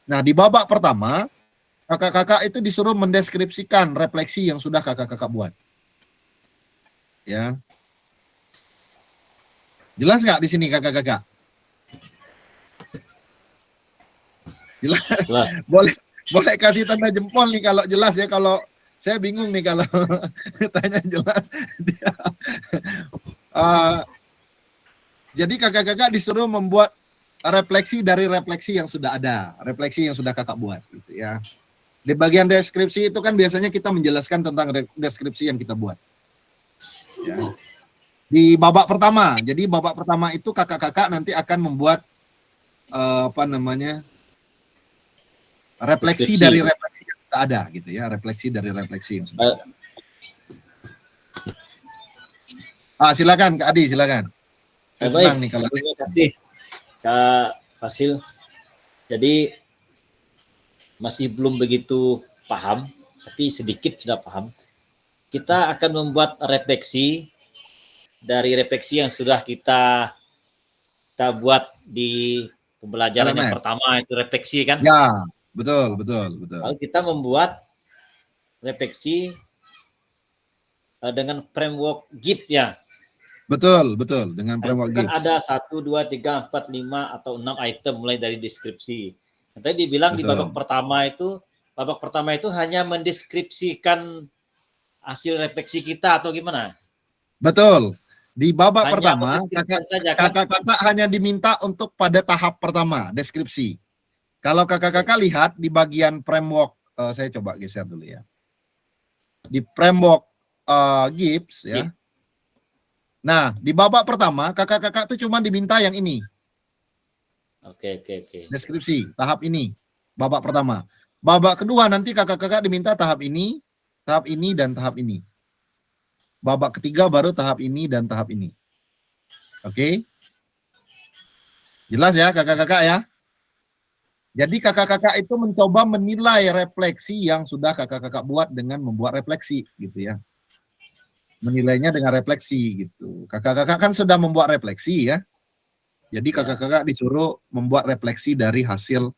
Nah, di babak pertama, kakak-kakak itu disuruh mendeskripsikan refleksi yang sudah kakak-kakak buat. Ya. Jelas nggak di sini kakak-kakak? Jelas. Boleh kasih tanda jempol nih kalau jelas ya. Kalau saya bingung nih kalau tanya jelas. Jadi kakak-kakak disuruh membuat refleksi dari refleksi yang sudah ada, refleksi yang sudah kakak buat, gitu ya. Di bagian deskripsi itu kan biasanya kita menjelaskan tentang deskripsi yang kita buat. Ya. Di babak pertama, jadi babak pertama itu kakak-kakak nanti akan membuat refleksi dari refleksi yang sudah ada, gitu ya, refleksi dari refleksi yang sudah ada. Silakan Kak Adi, silakan. Saya senang nih kalau terima kasih Kak Fasil. Jadi masih belum begitu paham, tapi sedikit sudah paham. Kita akan membuat refleksi dari refleksi yang sudah kita buat di pembelajaran yang pertama, itu refleksi kan? Ya, betul. Lalu kita membuat refleksi dengan framework Gibbs ya. Betul, dengan framework Gibbs. Kan Gibbs. ada 1, 2, 3, 4, 5 atau 6 item mulai dari deskripsi. Tadi dibilang di babak pertama itu hanya mendeskripsikan hasil refleksi kita atau gimana? Betul. Di babak Hanya pertama, saja, kan? kakak-kakak hanya diminta untuk pada tahap pertama, deskripsi. Kalau kakak-kakak lihat di bagian framework, saya coba geser dulu ya. Di framework Gibbs ya. Nah, di babak pertama, kakak-kakak itu cuma diminta yang ini. Oke. Deskripsi, tahap ini. Babak pertama. Babak kedua nanti kakak-kakak diminta tahap ini, dan tahap ini. Babak ketiga baru tahap ini dan tahap ini. Oke? Jelas ya kakak-kakak ya? Jadi kakak-kakak itu mencoba menilai refleksi yang sudah kakak-kakak buat dengan membuat refleksi gitu ya. Menilainya dengan refleksi gitu. Kakak-kakak kan sudah membuat refleksi ya. Jadi kakak-kakak disuruh membuat refleksi dari hasil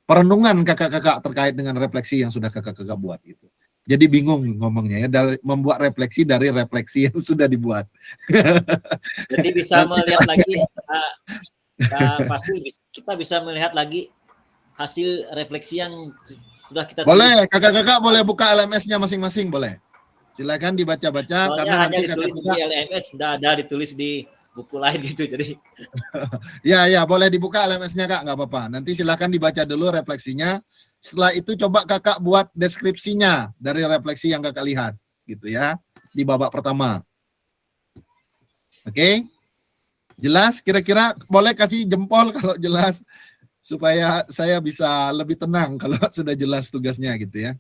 perenungan kakak-kakak terkait dengan refleksi yang sudah kakak-kakak buat gitu. Jadi bingung ngomongnya ya, dari membuat refleksi dari refleksi yang sudah dibuat. Jadi bisa melihat lagi, pasti kita bisa melihat lagi hasil refleksi yang sudah kita tulis. Boleh, kakak-kakak boleh buka LMS-nya masing-masing, boleh. Silakan dibaca-baca. Karena hanya nanti ditulis di LMS, tidak ada ditulis di buku lain gitu. Jadi ya boleh dibuka LMS-nya Kak, nggak apa-apa. Nanti silakan dibaca dulu refleksinya. Setelah itu coba kakak buat deskripsinya dari refleksi yang kakak lihat, gitu ya. di babak pertama. Oke? Jelas? Kira-kira boleh kasih jempol kalau jelas, supaya saya bisa lebih tenang kalau sudah jelas tugasnya gitu ya.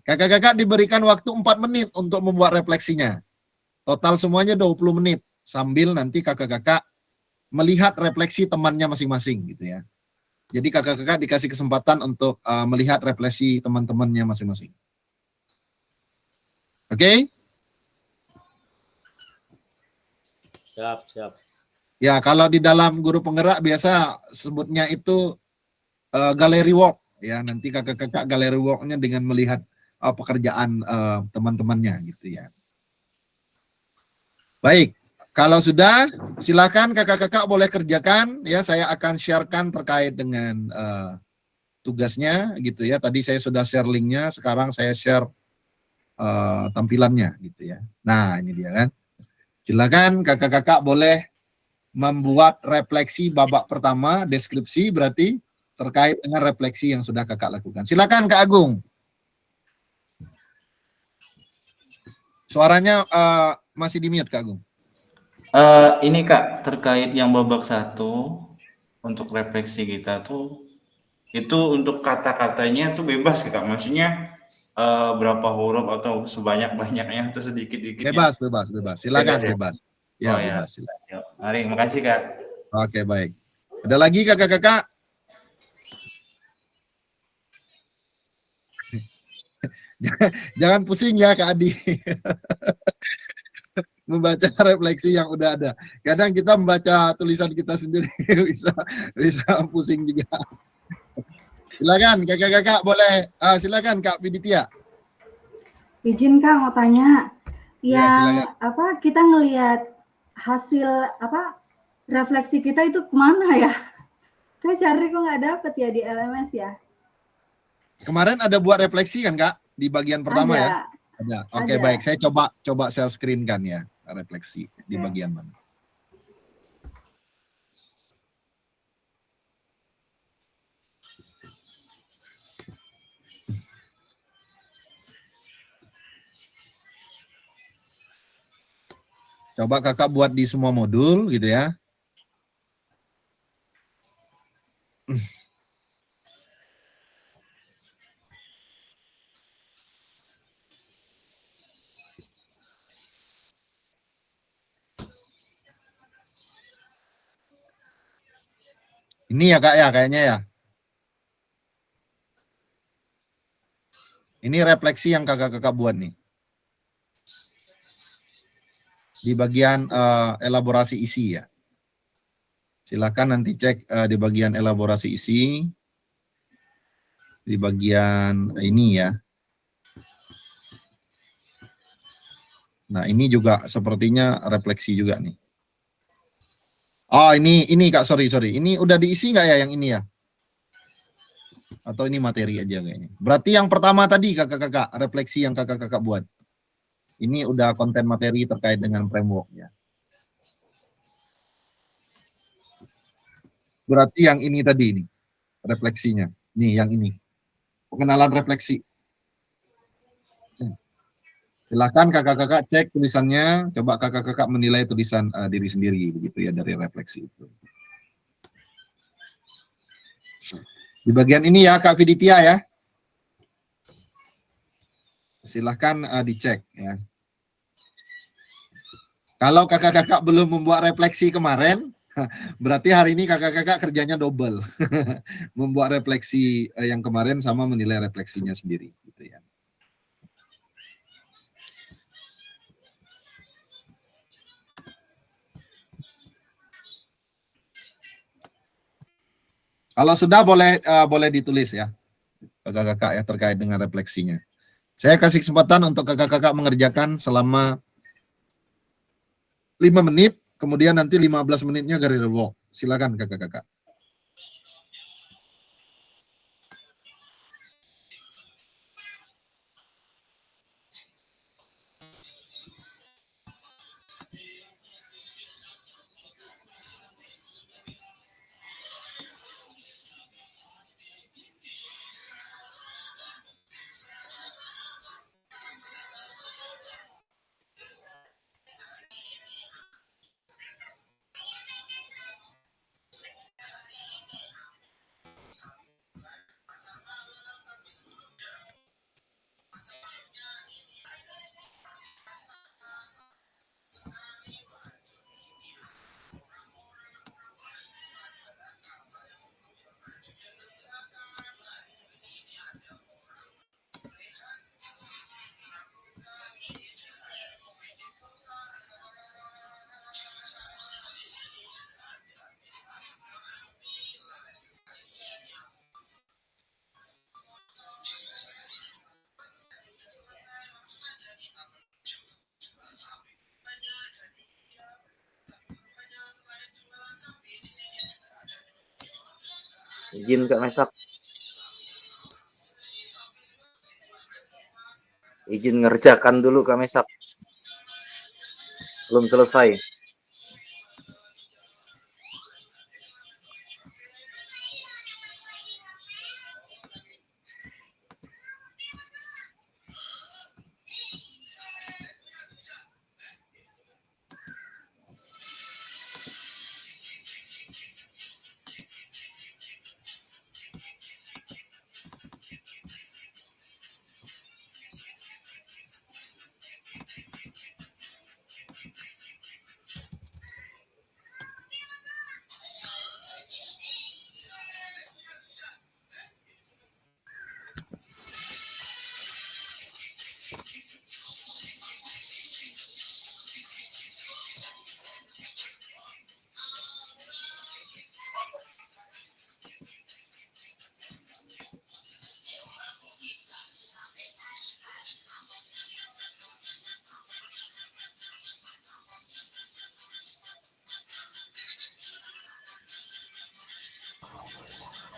Kakak-kakak diberikan waktu 4 menit untuk membuat refleksinya. Total semuanya 20 menit. Sambil nanti kakak-kakak melihat refleksi temannya masing-masing gitu ya. Jadi kakak-kakak dikasih kesempatan untuk melihat refleksi teman-temannya masing-masing. Oke? Siap, siap. Ya, kalau di dalam guru penggerak biasa sebutnya itu gallery walk ya. Nanti kakak-kakak gallery walk-nya dengan melihat pekerjaan teman-temannya gitu ya. Baik, kalau sudah silakan kakak-kakak boleh kerjakan ya. Saya akan sharekan terkait dengan tugasnya gitu ya. Tadi saya sudah share linknya, sekarang saya share tampilannya gitu ya. Nah, ini dia kan. Silakan kakak-kakak boleh membuat refleksi babak pertama, deskripsi berarti terkait dengan refleksi yang sudah kakak lakukan. Silakan Kak Agung. Suaranya masih di mute Kak Agung. Ini Kak, terkait yang babak 1 untuk refleksi kita tuh, itu untuk kata-katanya tuh bebas ya, Kak. Maksudnya berapa huruf atau sebanyak-banyaknya atau sedikit-dikitnya. Bebas, bebas, bebas. Silakan Bebas ya? bebas. Ya, Oh ya. bebas. Silakan. Yuk, mari, makasih Kak. Oke, baik. Ada lagi kakak-kakak? Jangan pusing ya Kak Adi. Membaca refleksi yang udah ada. Kadang kita membaca tulisan kita sendiri bisa pusing juga. Silakan kakak-kakak boleh. Silakan Kak Viditya. Izin Kak mau tanya, Ya, yang silakan. apa kita ngelihat hasil apa refleksi kita itu kemana ya? Saya cari kok nggak dapet ya di LMS ya. Kemarin ada buat refleksi kan Kak di bagian pertama ya? Ada. Oke, Ada. baik. Saya coba share screen kan ya refleksi di Oke. bagian mana. Coba kakak buat di semua modul gitu ya. Ini ya Kak ya kayaknya ya. Ini refleksi yang kakak-kakak buat nih. Di bagian elaborasi isi ya. Silakan nanti cek di bagian elaborasi isi. Di bagian ini ya. Nah, ini juga sepertinya refleksi juga nih. Oh, ini Kak, sorry. Ini udah diisi nggak ya yang ini ya? Atau ini materi aja kayaknya. Berarti yang pertama tadi kakak-kakak, refleksi yang kakak-kakak buat. Ini udah konten materi terkait dengan framework ya. Berarti yang ini tadi nih, refleksinya. Nih, yang ini. Pengenalan refleksi. Silakan kakak-kakak cek tulisannya, coba kakak-kakak menilai tulisan diri sendiri begitu ya dari refleksi itu. Di bagian ini ya Kak Viditya ya. Silahkan dicek ya. Kalau kakak-kakak belum membuat refleksi kemarin, berarti hari ini kakak-kakak kerjanya double. Membuat refleksi yang kemarin sama menilai refleksinya sendiri gitu ya. Kalau sudah boleh ditulis ya kakak-kakak ya terkait dengan refleksinya. Saya kasih kesempatan untuk kakak-kakak mengerjakan selama 5 menit, kemudian nanti 15 menitnya guerrilla walk. Silakan kakak-kakak. Izin Kak Mesak. Izin ngerjakan dulu Kak Mesak. Belum selesai.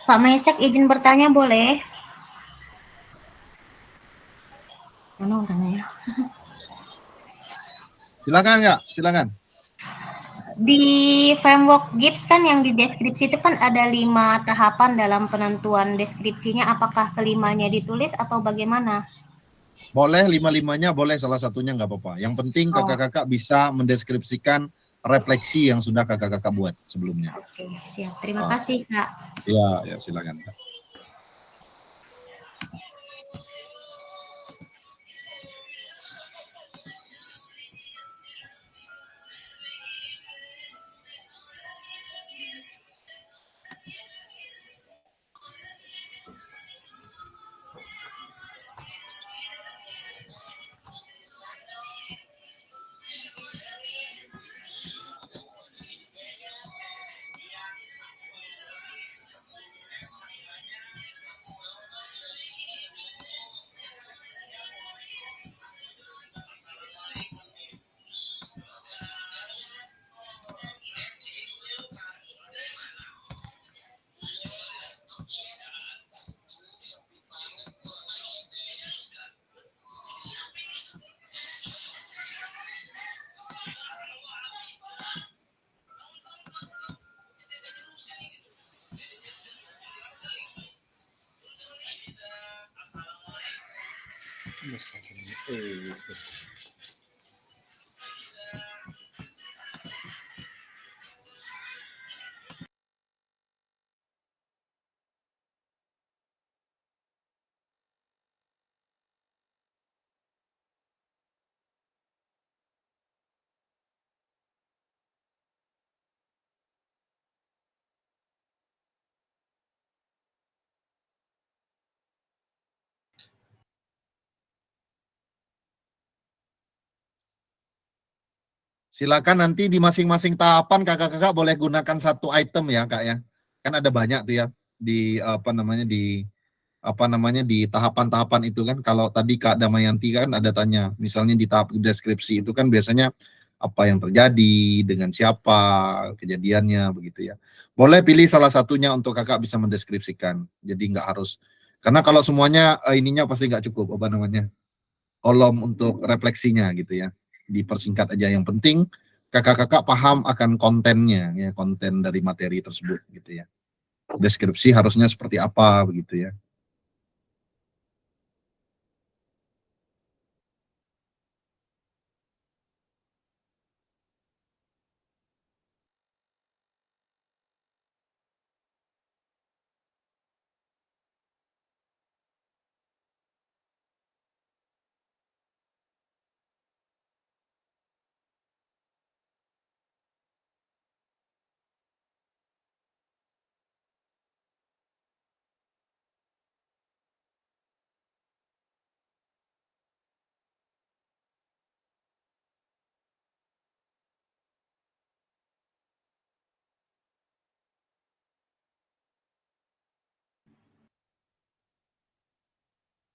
Pak Mesak izin bertanya boleh? Mana orangnya? Silakan Kak, silakan. Di framework GIPS kan yang di deskripsi itu kan ada 5 tahapan dalam penentuan deskripsinya. Apakah kelimanya ditulis atau bagaimana? Boleh lima-limanya, boleh salah satunya nggak apa-apa. Yang penting kakak-kakak bisa mendeskripsikan refleksi yang sudah kakak-kakak buat sebelumnya. Oke, siap. Terima kasih, Kak. Ya, silakan Kak. Silakan nanti di masing-masing tahapan kakak-kakak boleh gunakan satu item ya Kak ya. Kan ada banyak tuh ya di di tahapan-tahapan itu kan. Kalau tadi Kak Damayanti kan ada tanya, misalnya di tahap deskripsi itu kan biasanya apa yang terjadi, dengan siapa, kejadiannya begitu ya. Boleh pilih salah satunya untuk kakak bisa mendeskripsikan. Jadi nggak harus, karena kalau semuanya ininya pasti nggak cukup kolom untuk refleksinya gitu ya. Dipersingkat aja, yang penting kakak-kakak paham akan kontennya ya, konten dari materi tersebut gitu ya. Deskripsi harusnya seperti apa begitu ya.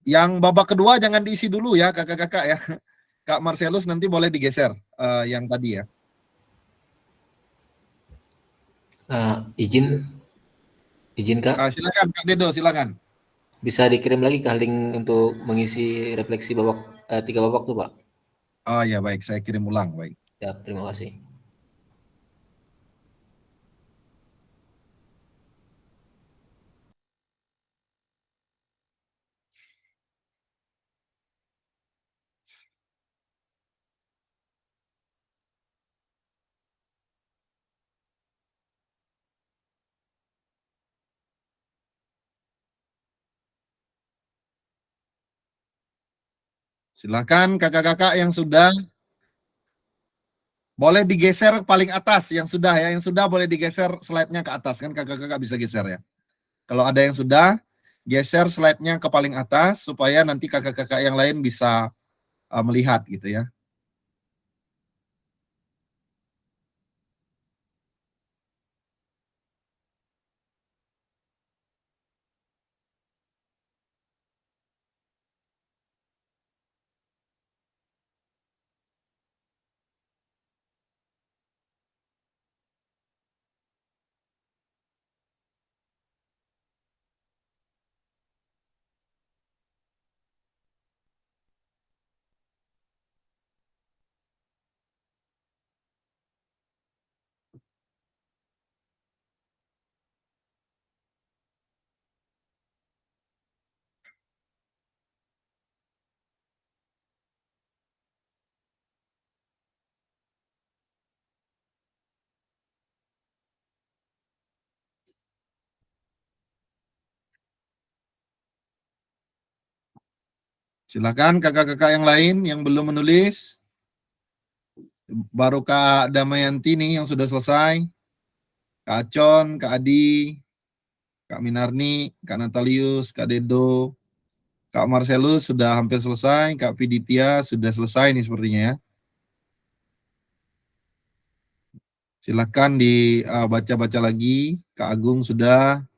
Yang babak kedua jangan diisi dulu ya kakak-kakak ya. Kak Marcelus nanti boleh digeser yang tadi ya. Izin Izin Kak, Silakan Kak Dedo, silakan. bisa dikirim lagi Kak link untuk mengisi refleksi babak 3 babak tuh Pak? Oh ya baik, saya kirim ulang, baik. Siap, terima kasih. Silakan kakak-kakak yang sudah, boleh digeser paling atas yang sudah ya, yang sudah boleh digeser slide-nya ke atas kan kakak-kakak bisa geser ya. Kalau ada yang sudah, geser slide-nya ke paling atas supaya nanti kakak-kakak yang lain bisa melihat gitu ya. Silakan kakak-kakak yang lain yang belum menulis. Baru Kak Damayanti nih yang sudah selesai. Kak Acon, Kak Adi, Kak Minarni, Kak Natalius, Kak Dedo, Kak Marcelus sudah hampir selesai, Kak Piditya sudah selesai nih sepertinya ya. Silakan dibaca-baca lagi. Kak Agung sudah.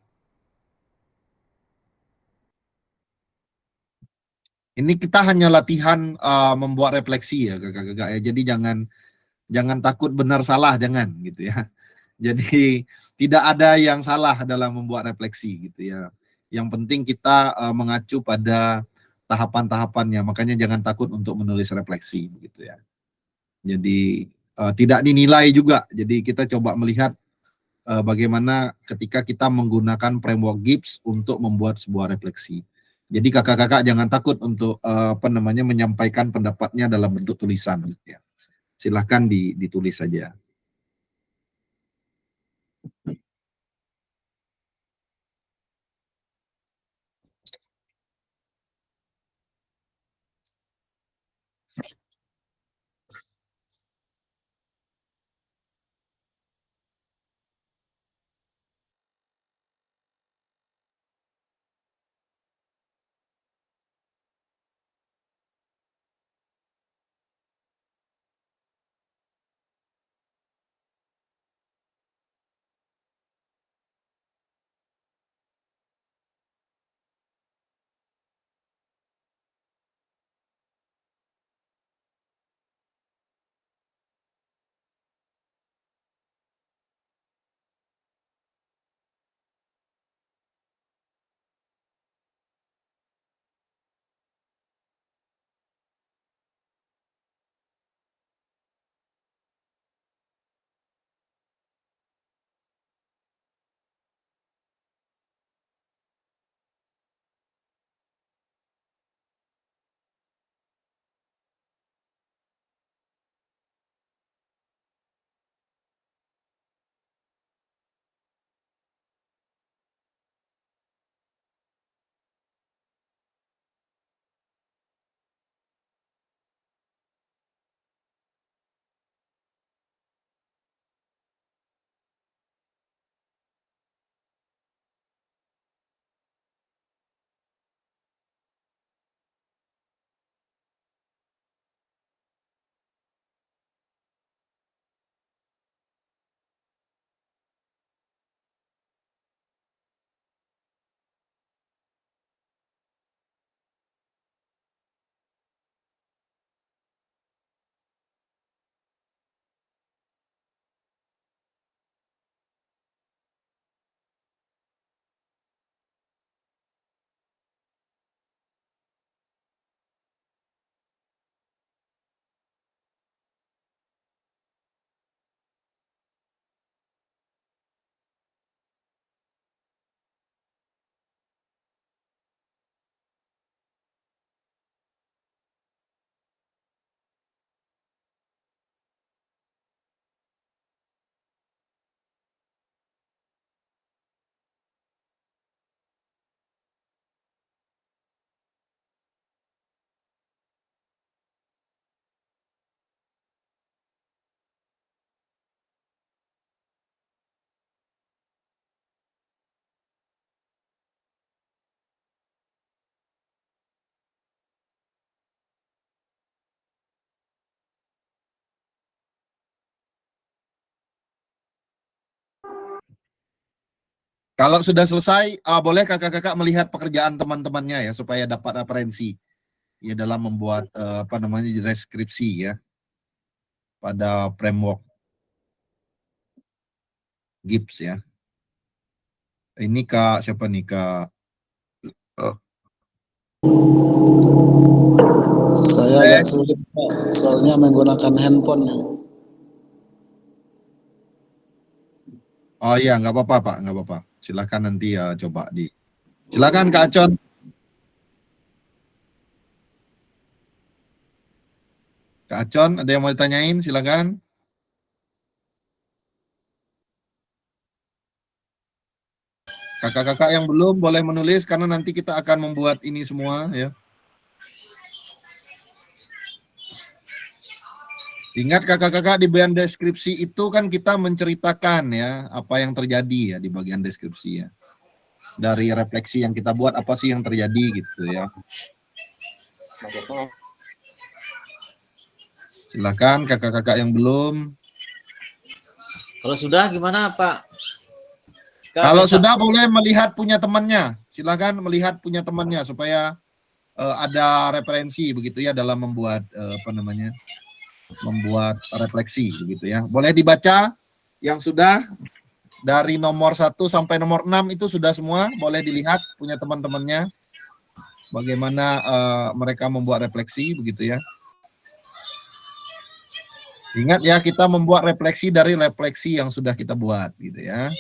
Ini kita hanya latihan membuat refleksi ya kakak-kakak ya. Jadi jangan takut benar salah, jangan gitu ya. Jadi tidak ada yang salah dalam membuat refleksi gitu ya. Yang penting kita mengacu pada tahapan-tahapannya. Makanya jangan takut untuk menulis refleksi gitu ya. Jadi tidak dinilai juga. Jadi kita coba melihat bagaimana ketika kita menggunakan framework Gibbs untuk membuat sebuah refleksi. Jadi kakak-kakak jangan takut untuk menyampaikan pendapatnya dalam bentuk tulisan gitu ya. Silahkan ditulis saja. Kalau sudah selesai, boleh kakak-kakak melihat pekerjaan teman-temannya ya supaya dapat referensi ya dalam membuat deskripsi ya pada framework Gibbs ya. Ini Kak siapa nih Kak? Saya agak sulit Pak, soalnya menggunakan handphone. Oh iya, nggak apa-apa Pak, nggak apa-apa. Silakan nanti ya coba di. Silakan Kak Acon. Kak Acon, ada yang mau ditanyain? Silakan. Kakak-kakak yang belum boleh menulis karena nanti kita akan membuat ini semua ya. Ingat kakak-kakak di bagian deskripsi itu kan kita menceritakan ya apa yang terjadi ya di bagian deskripsi ya. Dari refleksi yang kita buat apa sih yang terjadi gitu ya. Silakan kakak-kakak yang belum. Kalau sudah gimana Pak? Kalau sudah boleh melihat punya temannya. Silakan melihat punya temannya supaya ada referensi begitu ya dalam membuat membuat refleksi begitu ya. Boleh dibaca yang sudah dari nomor 1 sampai nomor 6 itu sudah semua, boleh dilihat punya teman-temannya bagaimana mereka membuat refleksi begitu ya. Ingat ya, kita membuat refleksi dari refleksi yang sudah kita buat gitu ya.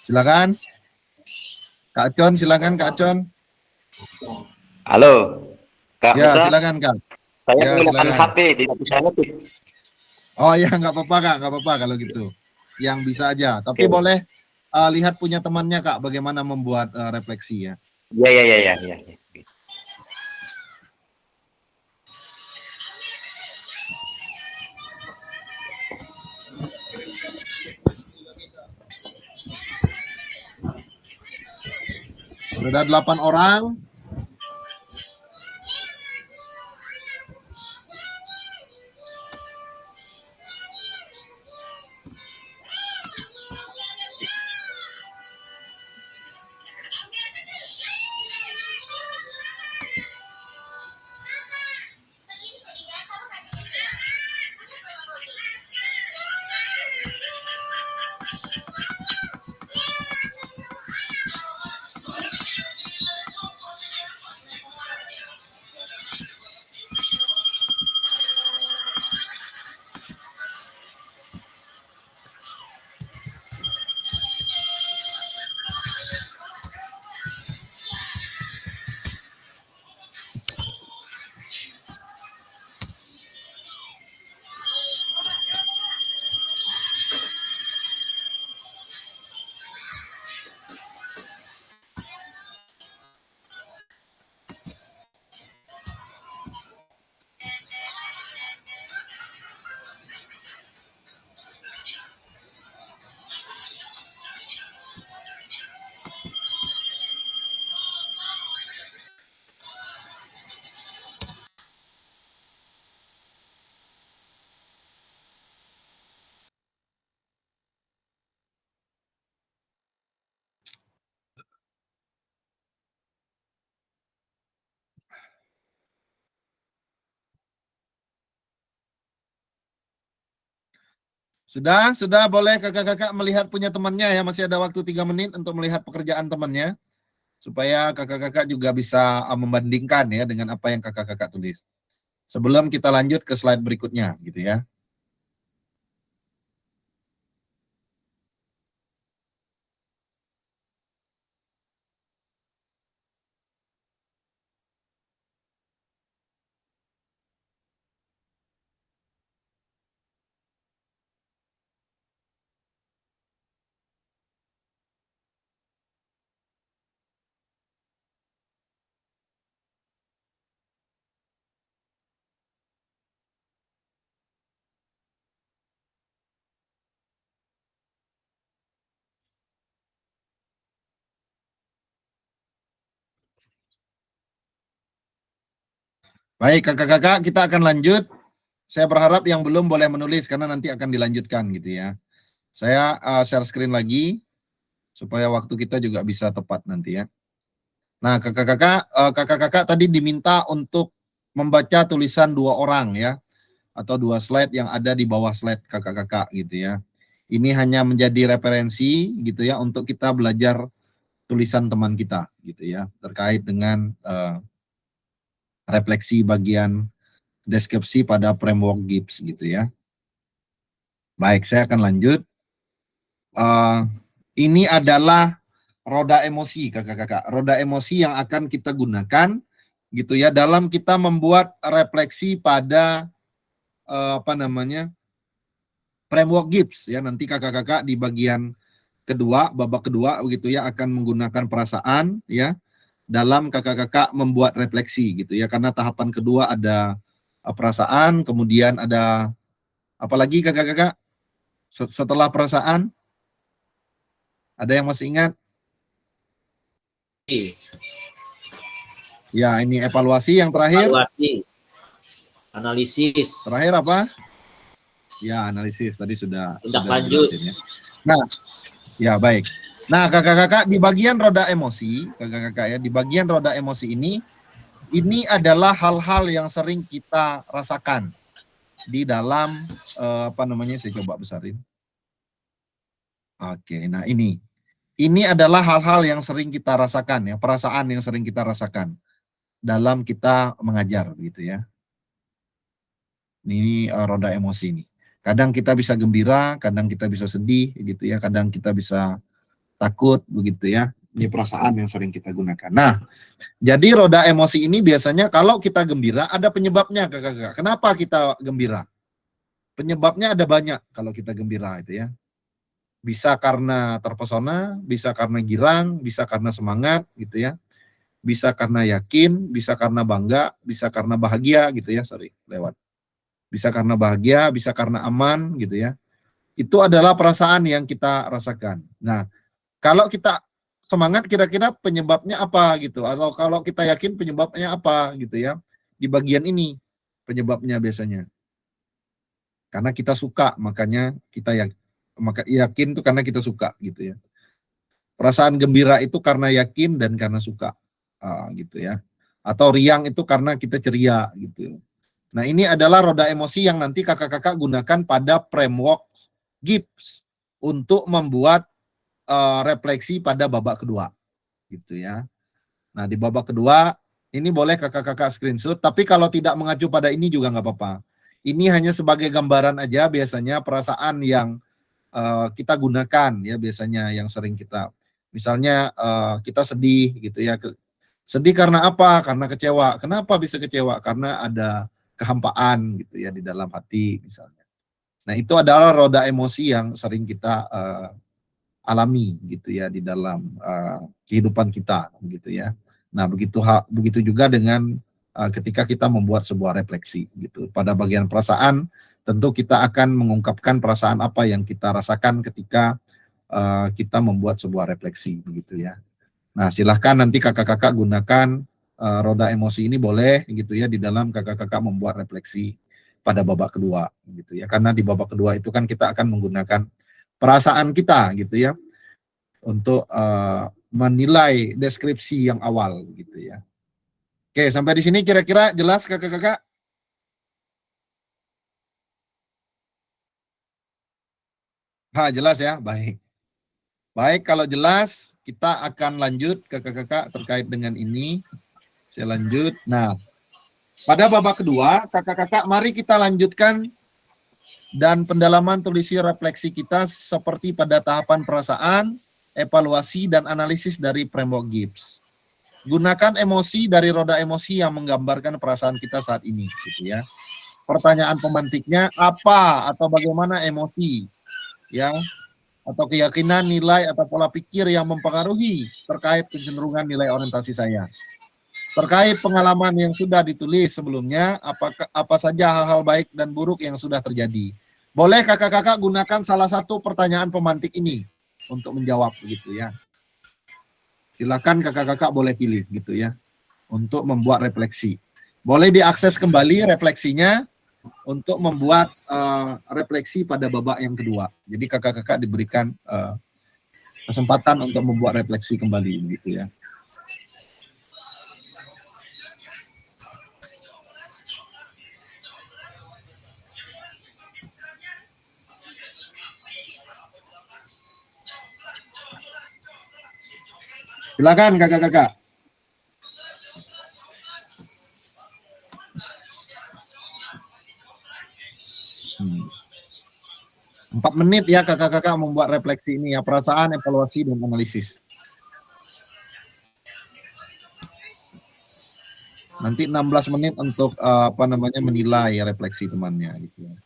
Silakan. Kak Con, silakan Kak Con. Halo, Kak Ya, bisa? silakan Kak. Saya Ya, menggunakan silakan. HP, tidak bisa ngetik. Oh ya, nggak apa-apa Kak, nggak apa-apa kalau gitu. Yang bisa aja, tapi boleh lihat punya temannya Kak, bagaimana membuat refleksi ya. Ya. Sudah 8 orang. Sudah boleh kakak-kakak melihat punya temannya ya, masih ada waktu 3 menit untuk melihat pekerjaan temannya, supaya kakak-kakak juga bisa membandingkan ya dengan apa yang kakak-kakak tulis. Sebelum kita lanjut ke slide berikutnya gitu ya. Baik, kakak-kakak, kita akan lanjut. Saya berharap yang belum boleh menulis karena nanti akan dilanjutkan gitu ya. Saya share screen lagi supaya waktu kita juga bisa tepat nanti ya. Nah, kakak-kakak tadi diminta untuk membaca tulisan 2 orang ya, atau 2 slide yang ada di bawah slide kakak-kakak gitu ya. Ini hanya menjadi referensi gitu ya untuk kita belajar tulisan teman kita gitu ya, terkait dengan refleksi bagian deskripsi pada framework Gibbs gitu ya. Baik, saya akan lanjut. Ini adalah roda emosi kakak-kakak. Roda emosi yang akan kita gunakan gitu ya dalam kita membuat refleksi pada framework Gibbs ya. Nanti kakak-kakak di bagian kedua, babak kedua begitu ya, akan menggunakan perasaan ya dalam kakak-kakak membuat refleksi gitu ya. Karena tahapan kedua ada perasaan, kemudian ada apalagi kakak-kakak setelah perasaan? Ada yang masih ingat? Ya, ini evaluasi yang terakhir. Evaluasi. Analisis. Terakhir apa? Ya, analisis tadi sudah lanjut. dijelasin ya. Nah, ya baik. Nah, kakak-kakak di bagian roda emosi, kakak-kakak ya, di bagian roda emosi ini adalah hal-hal yang sering kita rasakan di dalam saya coba besarin. Oke, nah ini adalah hal-hal yang sering kita rasakan ya, perasaan yang sering kita rasakan dalam kita mengajar gitu ya. Ini roda emosi ini. Kadang kita bisa gembira, kadang kita bisa sedih gitu ya, kadang kita bisa takut begitu ya. Ini perasaan yang sering kita gunakan. Nah, jadi roda emosi ini biasanya kalau kita gembira ada penyebabnya kakak-kakak. Kenapa kita gembira? Penyebabnya ada banyak kalau kita gembira itu ya. Bisa karena terpesona, bisa karena girang, bisa karena semangat gitu ya. Bisa karena yakin, bisa karena bangga, bisa karena bahagia gitu ya, Bisa karena bahagia, bisa karena aman gitu ya. Itu adalah perasaan yang kita rasakan. Nah, kalau kita semangat kira-kira penyebabnya apa gitu. Atau kalau kita yakin penyebabnya apa gitu ya. Di bagian ini penyebabnya biasanya. Karena kita suka, makanya kita yakin itu karena kita suka gitu ya. Perasaan gembira itu karena yakin dan karena suka gitu ya. Atau riang itu karena kita ceria gitu. Nah, ini adalah roda emosi yang nanti kakak-kakak gunakan pada framework Gibbs untuk membuat refleksi pada babak kedua gitu ya. Nah, di babak kedua ini boleh kakak-kakak screenshot, tapi kalau tidak mengacu pada ini juga nggak apa-apa. Ini hanya sebagai gambaran aja biasanya perasaan yang kita gunakan ya, biasanya yang sering kita, misalnya kita sedih gitu ya. Sedih karena apa? Karena kecewa. Kenapa bisa kecewa? Karena ada kehampaan gitu ya di dalam hati misalnya. Nah, itu adalah roda emosi yang sering kita alami gitu ya di dalam kehidupan kita gitu ya. Nah, begitu juga dengan ketika kita membuat sebuah refleksi gitu. Pada bagian perasaan tentu kita akan mengungkapkan perasaan apa yang kita rasakan ketika kita membuat sebuah refleksi begitu ya. Nah, silahkan nanti kakak-kakak gunakan roda emosi ini boleh gitu ya di dalam kakak-kakak membuat refleksi pada babak kedua gitu ya. Karena di babak kedua itu kan kita akan menggunakan perasaan kita gitu ya untuk menilai deskripsi yang awal gitu ya. Oke, sampai di sini kira-kira jelas kakak-kakak? Jelas ya, baik. Baik, kalau jelas kita akan lanjut kakak-kakak terkait dengan ini. Saya lanjut. Nah, pada babak kedua, kakak-kakak mari kita lanjutkan dan pendalaman tulisi refleksi kita seperti pada tahapan perasaan, evaluasi, dan analisis dari framework Gibbs. Gunakan emosi dari roda emosi yang menggambarkan perasaan kita saat ini, gitu ya. Pertanyaan pemantiknya apa atau bagaimana emosi, ya, atau keyakinan, nilai atau pola pikir yang mempengaruhi terkait kecenderungan nilai orientasi saya. Terkait pengalaman yang sudah ditulis sebelumnya, apa saja hal-hal baik dan buruk yang sudah terjadi. Boleh kakak-kakak gunakan salah satu pertanyaan pemantik ini untuk menjawab gitu ya. Silakan kakak-kakak boleh pilih gitu ya untuk membuat refleksi. Boleh diakses kembali refleksinya untuk membuat refleksi pada babak yang kedua. Jadi kakak-kakak diberikan kesempatan untuk membuat refleksi kembali, gitu ya. Silakan kakak-kakak. Hmm. 4 menit ya kakak-kakak membuat refleksi ini ya, perasaan, evaluasi, dan analisis. Nanti 16 menit untuk menilai refleksi temannya gitu ya.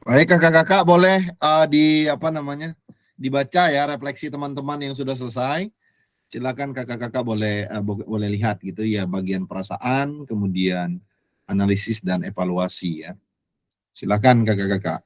Baik kakak-kakak boleh dibaca ya refleksi teman-teman yang sudah selesai. Silakan kakak-kakak boleh lihat gitu ya bagian perasaan, kemudian analisis dan evaluasi ya. Silakan kakak-kakak.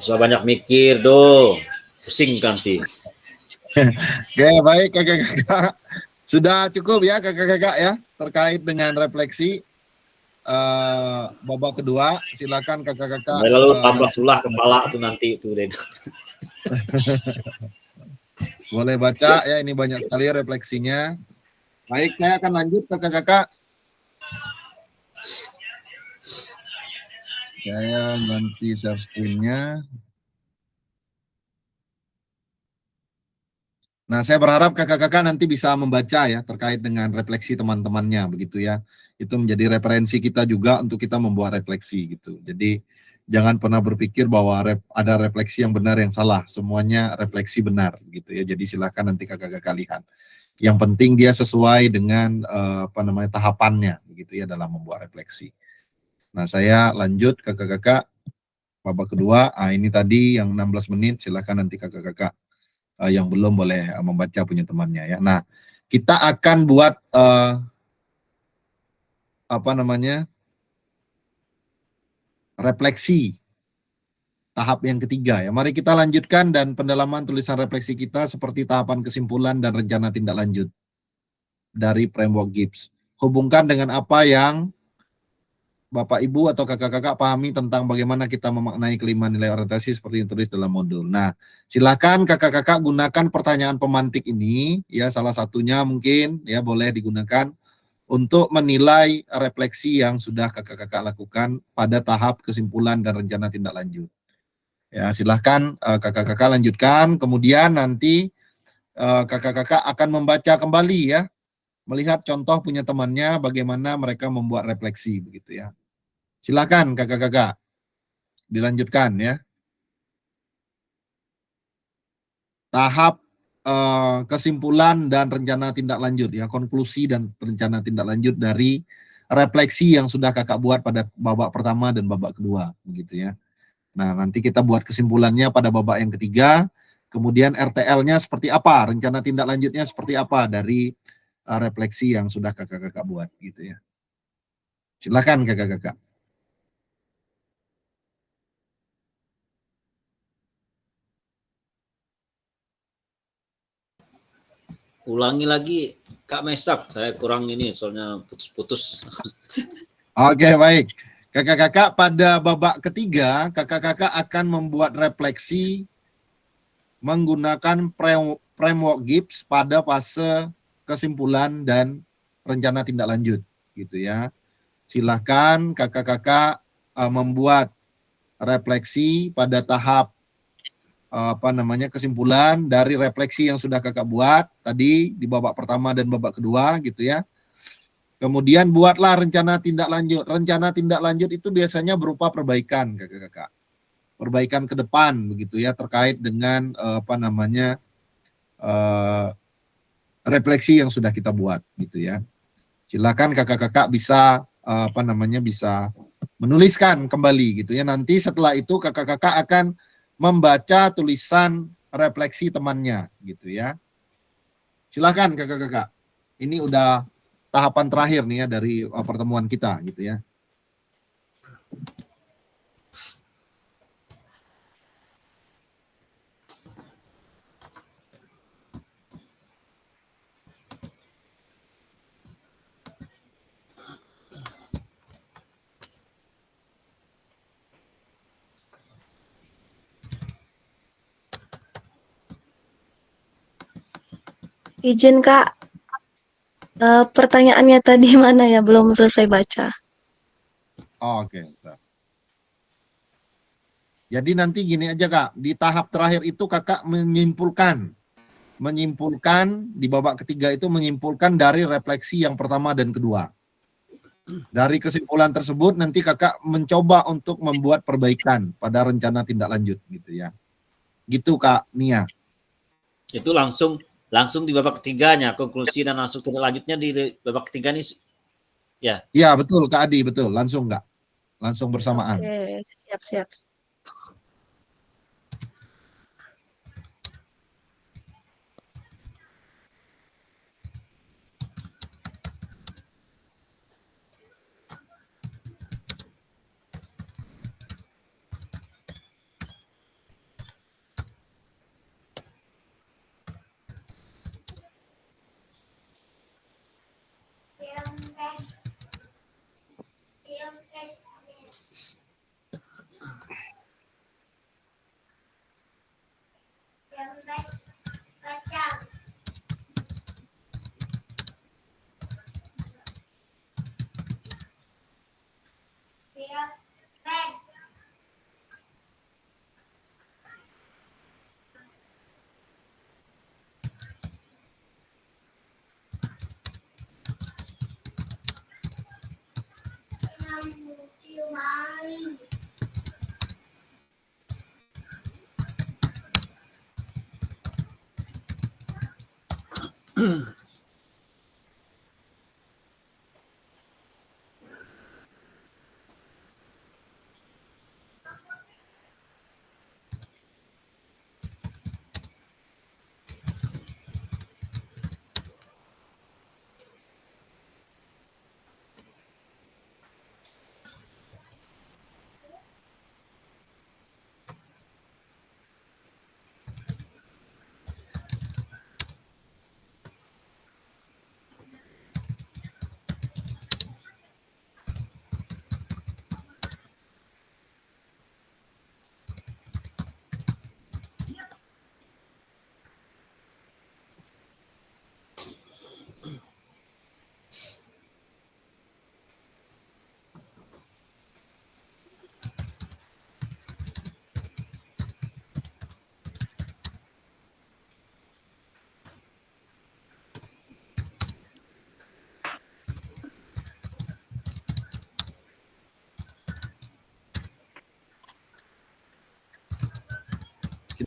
Usah banyak mikir, do. Pusing nanti. Oke, baik kakak-kakak. Sudah cukup ya kakak-kakak ya terkait dengan refleksi babak kedua. Silakan kakak-kakak. Sampai lalu tambah sulah kepala tuh nanti itu deh. Boleh baca ya, ini banyak sekali refleksinya. Baik, saya akan lanjut kakak-kakak. Saya ganti share screen-nya. Nah, saya berharap kakak-kakak nanti bisa membaca ya terkait dengan refleksi teman-temannya begitu ya. Itu menjadi referensi kita juga untuk kita membuat refleksi gitu. Jadi jangan pernah berpikir bahwa ada refleksi yang benar yang salah. Semuanya refleksi benar gitu ya. Jadi silakan nanti kakak-kakak lihat. Yang penting dia sesuai dengan tahapannya begitu ya dalam membuat refleksi. Nah, saya lanjut kakak-kakak babak kedua. Ini tadi yang 16 menit, silakan nanti kakak-kakak yang belum boleh membaca punya temannya ya. Nah, kita akan buat refleksi tahap yang ketiga ya. Mari kita lanjutkan dan pendalaman tulisan refleksi kita seperti tahapan kesimpulan dan rencana tindak lanjut dari framework Gibbs. Hubungkan dengan apa yang Bapak Ibu atau kakak-kakak pahami tentang bagaimana kita memaknai kelima nilai orientasi seperti yang tulis dalam modul. Nah, silakan kakak-kakak gunakan pertanyaan pemantik ini ya, salah satunya mungkin ya boleh digunakan untuk menilai refleksi yang sudah kakak-kakak lakukan pada tahap kesimpulan dan rencana tindak lanjut. Ya, silahkan kakak-kakak lanjutkan, kemudian nanti kakak-kakak akan membaca kembali ya, melihat contoh punya temannya bagaimana mereka membuat refleksi begitu ya. Silakan kakak-kakak dilanjutkan ya. Tahap kesimpulan dan rencana tindak lanjut ya, konklusi dan rencana tindak lanjut dari refleksi yang sudah kakak buat pada babak pertama dan babak kedua begitu ya. Nah, nanti kita buat kesimpulannya pada babak yang ketiga, kemudian RTL-nya seperti apa, rencana tindak lanjutnya seperti apa dari refleksi yang sudah kakak-kakak buat gitu ya. Silakan kakak-kakak. Ulangi lagi Kak Mesak, saya kurang ini soalnya putus-putus. Oke, baik. Kakak-kakak pada babak ketiga, kakak-kakak akan membuat refleksi menggunakan framework Gibbs pada fase kesimpulan dan rencana tindak lanjut gitu ya. Silakan kakak-kakak membuat refleksi pada tahap kesimpulan dari refleksi yang sudah kakak buat tadi di babak pertama dan babak kedua gitu ya. Kemudian buatlah rencana tindak lanjut. Rencana tindak lanjut itu biasanya berupa perbaikan kakak-kakak. Perbaikan ke depan begitu ya terkait dengan refleksi yang sudah kita buat gitu ya. Silakan kakak-kakak bisa bisa menuliskan kembali gitu ya. Nanti setelah itu kakak-kakak akan membaca tulisan refleksi temannya gitu ya. Silakan kakak-kakak. Ini udah tahapan terakhir nih ya dari pertemuan kita gitu ya. Izin Kak, pertanyaannya tadi mana ya? Belum selesai baca. Oke. Jadi nanti gini aja Kak, di tahap terakhir itu kakak menyimpulkan di babak ketiga itu menyimpulkan dari refleksi yang pertama dan kedua. Dari kesimpulan tersebut nanti kakak mencoba untuk membuat perbaikan pada rencana tindak lanjut gitu ya. Gitu Kak Nia. Itu langsung di babak ketiganya, konklusi dan langsung tindak lanjutnya di babak ketiga nih. Ya. Iya, betul Kak Adi, betul. Langsung enggak? Langsung bersamaan. Oke, siap-siap.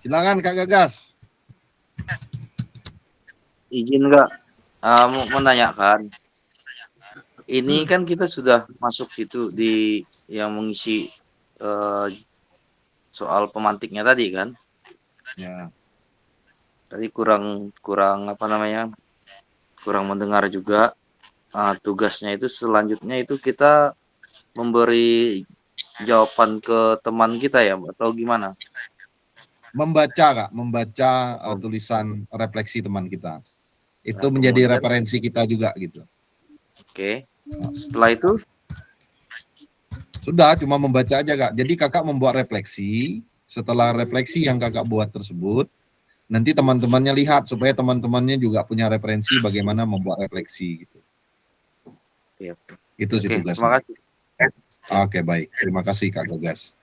Silakan Kak Gagas. Izin nggak mau menanyakan. Ini kan kita sudah masuk situ di yang mengisi soal pemantiknya tadi kan. Ya. Tadi kurang apa namanya? Kurang mendengar juga. Tugasnya itu selanjutnya itu kita memberi jawaban ke teman kita ya, atau gimana? Membaca Kak, membaca tulisan refleksi teman kita. Itu Nah, menjadi kemudian- referensi kita juga gitu. Oke. Setelah itu Sudah, cuma membaca aja Kak. Jadi Kakak membuat refleksi, setelah refleksi yang Kakak buat tersebut, nanti teman-temannya lihat supaya teman-temannya juga punya referensi bagaimana membuat refleksi gitu. Siap. Itu sih Oke, tugasnya. terima kasih. Oke, baik. Terima kasih Kak Gagas.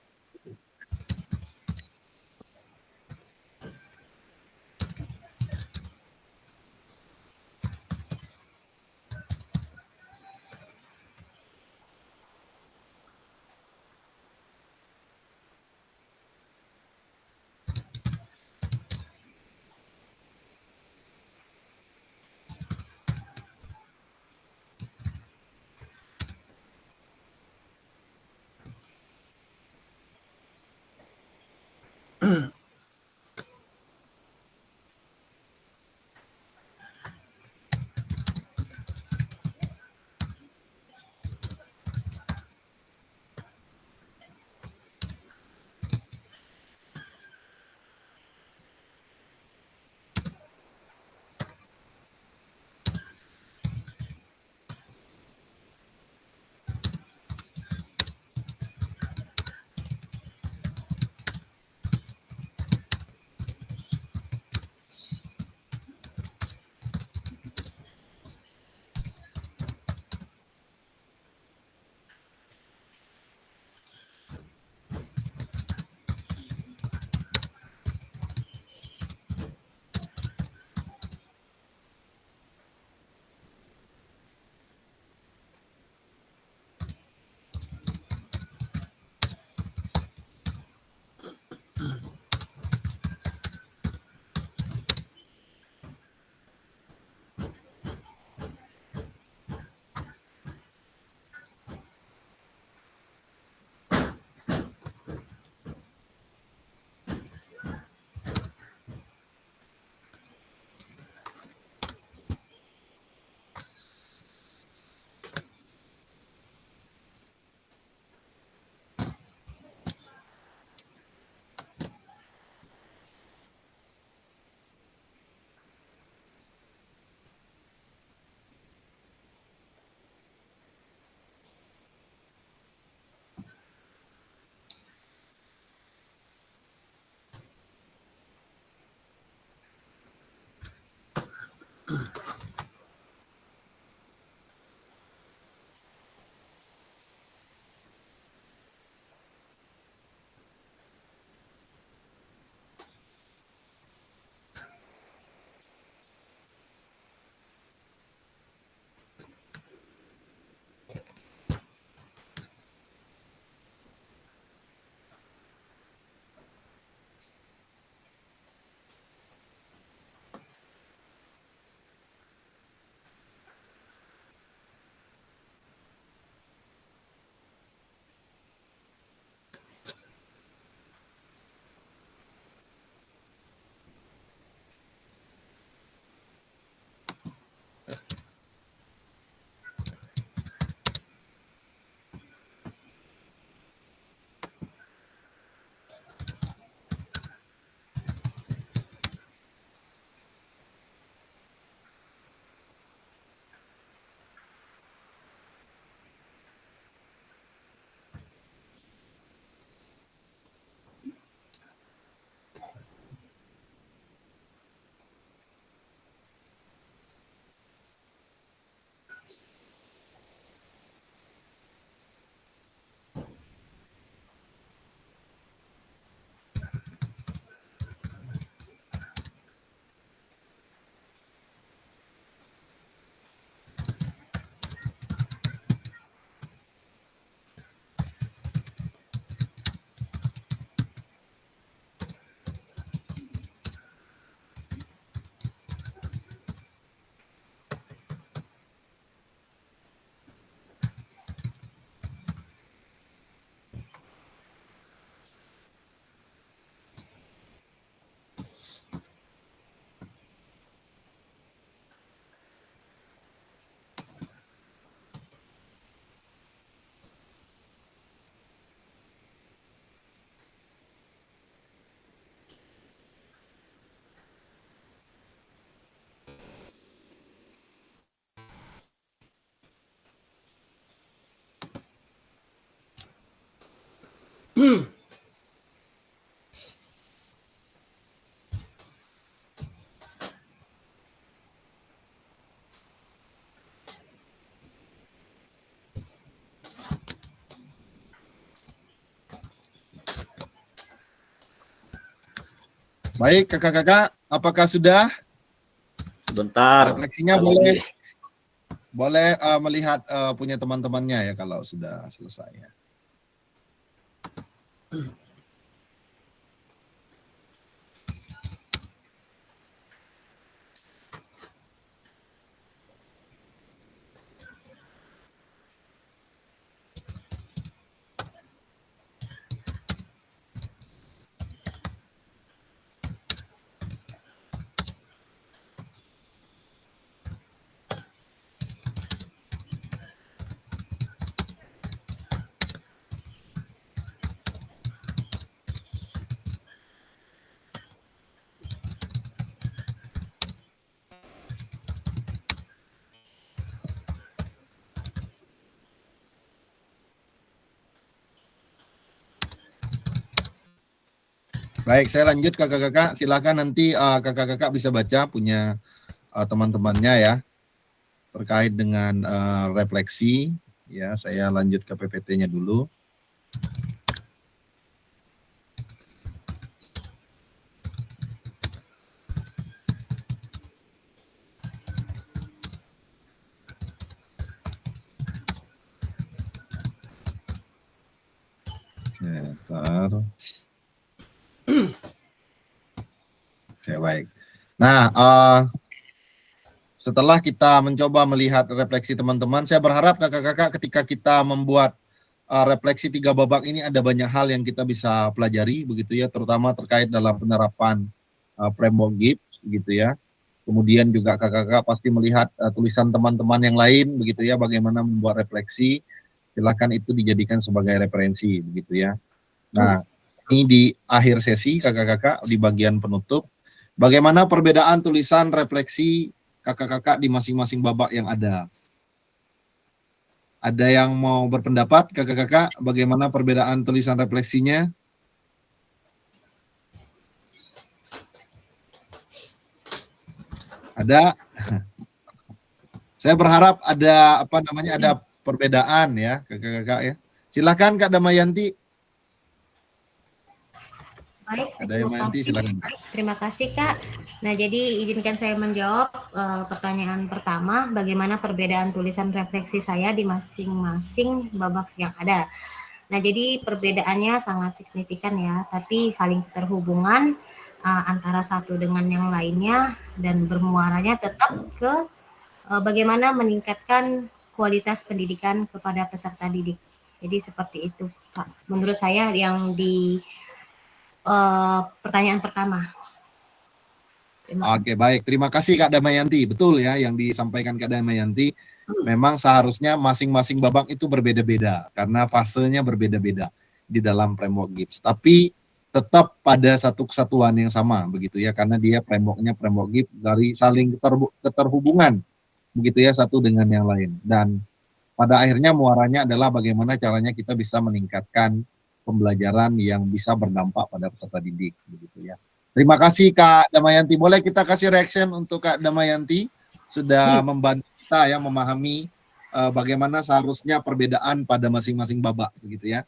Baik, kakak-kakak, apakah sudah? Sebentar. Refleksinya boleh melihat punya teman-temannya ya kalau sudah selesai ya. Baik, saya lanjut kakak-kakak. Silakan nanti kakak-kakak bisa baca punya teman-temannya ya terkait dengan refleksi. Ya, saya lanjut ke PPT-nya dulu. Bentar. Oke, baik. Nah, setelah kita mencoba melihat refleksi teman-teman, saya berharap kakak-kakak ketika kita membuat refleksi 3 babak ini ada banyak hal yang kita bisa pelajari begitu ya, terutama terkait dalam penerapan framework GIPS gitu ya. Kemudian juga kakak-kakak pasti melihat tulisan teman-teman yang lain begitu ya, bagaimana membuat refleksi. Silakan itu dijadikan sebagai referensi begitu ya. Nah, ini di akhir sesi kakak-kakak di bagian penutup, bagaimana perbedaan tulisan refleksi kakak-kakak di masing-masing babak yang ada. Ada yang mau berpendapat kakak-kakak bagaimana perbedaan tulisan refleksinya? Ada? Saya berharap ada ada perbedaan ya kakak-kakak ya. Silakan Kak Damayanti. Baik, Ada yang terima nanti kasih. silakan. Terima kasih Kak. Nah, jadi izinkan saya menjawab pertanyaan pertama, bagaimana perbedaan tulisan refleksi saya di masing-masing babak yang ada. Nah, jadi perbedaannya sangat signifikan ya, tapi saling terhubungan antara satu dengan yang lainnya dan bermuaranya tetap ke bagaimana meningkatkan kualitas pendidikan kepada peserta didik. Jadi seperti itu, Pak. Menurut saya yang di pertanyaan pertama. Oke, baik. Terima kasih Kak Damayanti. Betul ya yang disampaikan Kak Damayanti. Memang seharusnya masing-masing babak itu berbeda-beda karena fasenya berbeda-beda di dalam framework GIPS. Tapi tetap pada satu kesatuan yang sama begitu ya, karena dia frameworknya framework GIPS dari saling keterhubungan begitu ya satu dengan yang lain. Dan pada akhirnya muaranya adalah bagaimana caranya kita bisa meningkatkan pembelajaran yang bisa berdampak pada peserta didik begitu ya. Terima kasih Kak Damayanti. Boleh kita kasih reaction untuk Kak Damayanti sudah membantu kita ya memahami bagaimana seharusnya perbedaan pada masing-masing babak begitu ya.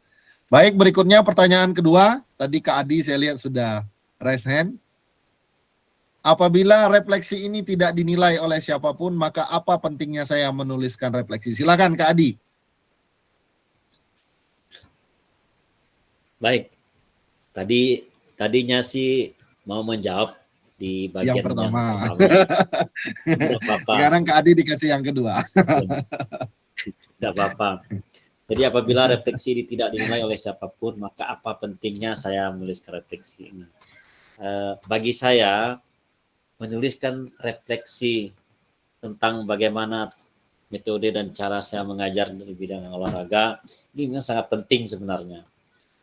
Baik, berikutnya pertanyaan kedua. Tadi Kak Adi saya lihat sudah raise hand. Apabila refleksi ini tidak dinilai oleh siapapun, maka apa pentingnya saya menuliskan refleksi? Silakan Kak Adi. Baik. Tadinya sih mau menjawab di bagian yang pertama. apa-apa. Sekarang Kak Adi dikasih yang kedua. Tidak apa-apa. Jadi apabila refleksi ini tidak dinilai oleh siapapun, maka apa pentingnya saya menuliskan refleksi ini? Bagi saya, menuliskan refleksi tentang bagaimana metode dan cara saya mengajar di bidang olahraga, ini memang sangat penting sebenarnya.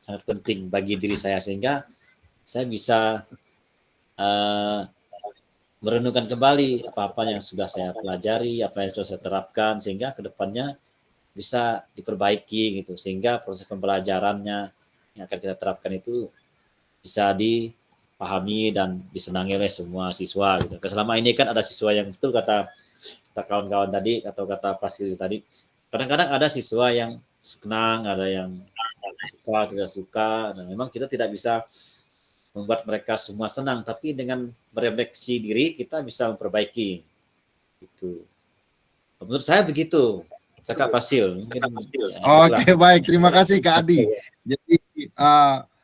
Sangat penting bagi diri saya, sehingga saya bisa merenungkan kembali apa-apa yang sudah saya pelajari, apa yang sudah saya terapkan, sehingga ke depannya bisa diperbaiki gitu, sehingga proses pembelajarannya yang akan kita terapkan itu bisa dipahami dan disenangi oleh semua siswa gitu. Selama ini kan ada siswa yang betul kata kawan-kawan tadi atau kata Fasil tadi, kadang-kadang ada siswa yang senang, ada yang suka, tidak suka, dan memang kita tidak bisa membuat mereka semua senang, tapi dengan merefleksi diri kita bisa memperbaiki itu. Menurut saya begitu, Kakak Fasil. Oke, baik, terima kasih Kak Adi. Jadi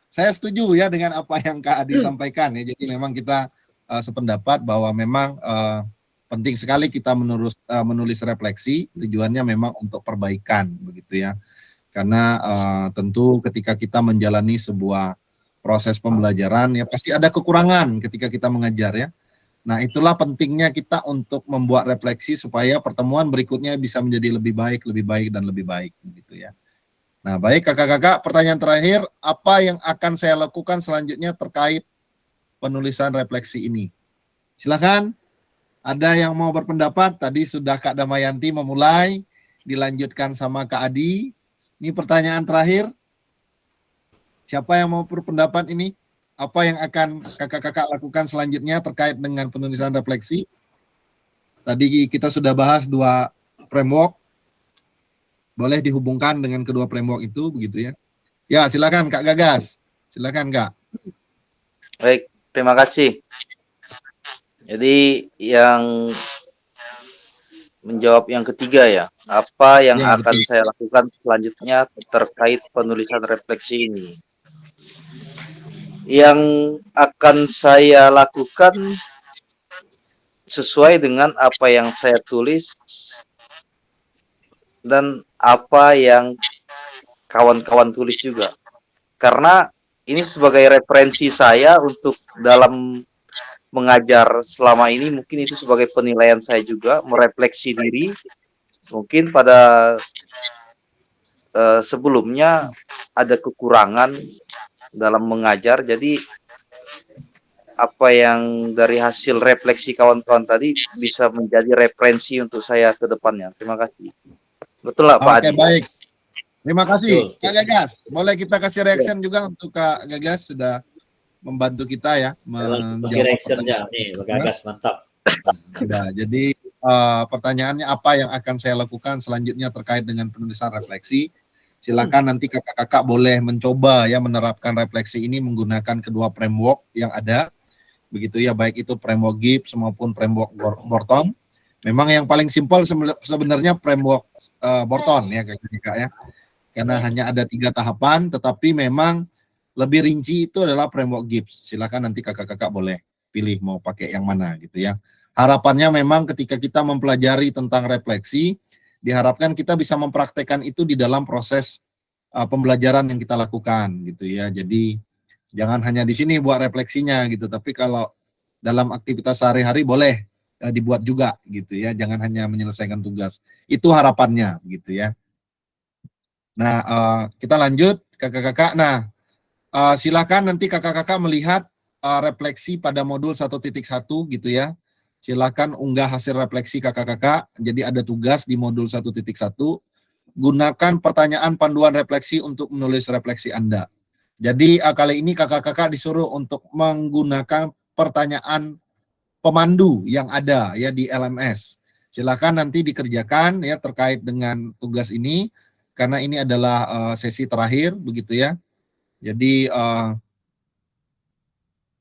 saya setuju ya dengan apa yang Kak Adi sampaikan ya. Jadi memang kita sependapat bahwa memang penting sekali kita menulis refleksi, tujuannya memang untuk perbaikan begitu ya. Karena tentu ketika kita menjalani sebuah proses pembelajaran ya pasti ada kekurangan ketika kita mengajar ya. Nah, itulah pentingnya kita untuk membuat refleksi supaya pertemuan berikutnya bisa menjadi lebih baik dan lebih baik begitu ya. Nah, baik kakak-kakak, pertanyaan terakhir, apa yang akan saya lakukan selanjutnya terkait penulisan refleksi ini? Silakan, ada yang mau berpendapat? Tadi sudah Kak Damayanti memulai, dilanjutkan sama Kak Adi. Ini pertanyaan terakhir. Siapa yang mau berpendapat ini? Apa yang akan kakak-kakak lakukan selanjutnya terkait dengan penulisan refleksi? Tadi kita sudah bahas 2 framework. Boleh dihubungkan dengan kedua framework itu, begitu ya. Ya, silakan Kak Gagas. Silakan Kak. Baik, terima kasih. Jadi yang menjawab yang ketiga ya, apa yang akan saya lakukan selanjutnya terkait penulisan refleksi ini? Yang akan saya lakukan sesuai dengan apa yang saya tulis dan apa yang kawan-kawan tulis juga. Karena ini sebagai referensi saya untuk dalam mengajar selama ini, mungkin itu sebagai penilaian saya juga, merefleksi diri. Mungkin pada sebelumnya ada kekurangan dalam mengajar, jadi apa yang dari hasil refleksi kawan-kawan tadi bisa menjadi referensi untuk saya ke depannya. Terima kasih. Betul lah Pak Adi? Oke, baik. Terima kasih. Kak Gagas, boleh kita kasih reaction juga untuk Kak Gagas sudah membantu kita ya. Kasih reactionnya nih, Kak Gagas, mantap. Ya, jadi pertanyaannya apa yang akan saya lakukan selanjutnya terkait dengan penulisan refleksi? Silakan nanti kakak-kakak boleh mencoba ya menerapkan refleksi ini menggunakan kedua framework yang ada. Begitu ya, baik itu framework Gibbs maupun framework Borton. Memang yang paling simpel sebenarnya framework Borton ya kakak-kakak ya. Karena hanya ada 3 tahapan, tetapi memang lebih rinci itu adalah framework Gibbs. Silakan nanti kakak-kakak boleh pilih mau pakai yang mana gitu ya. Harapannya memang ketika kita mempelajari tentang refleksi, diharapkan kita bisa mempraktekkan itu di dalam proses pembelajaran yang kita lakukan gitu ya. Jadi jangan hanya di sini buat refleksinya gitu, tapi kalau dalam aktivitas sehari-hari boleh dibuat juga gitu ya. Jangan hanya menyelesaikan tugas. Itu harapannya gitu ya. Nah, kita lanjut kakak-kakak. Nah, silakan nanti kakak-kakak melihat refleksi pada modul 1.1 gitu ya. Silakan unggah hasil refleksi kakak-kakak. Jadi ada tugas di modul 1.1. Gunakan pertanyaan panduan refleksi untuk menulis refleksi Anda. Jadi kali ini kakak-kakak disuruh untuk menggunakan pertanyaan pemandu yang ada ya di LMS. Silakan nanti dikerjakan ya terkait dengan tugas ini karena ini adalah sesi terakhir begitu ya. Jadi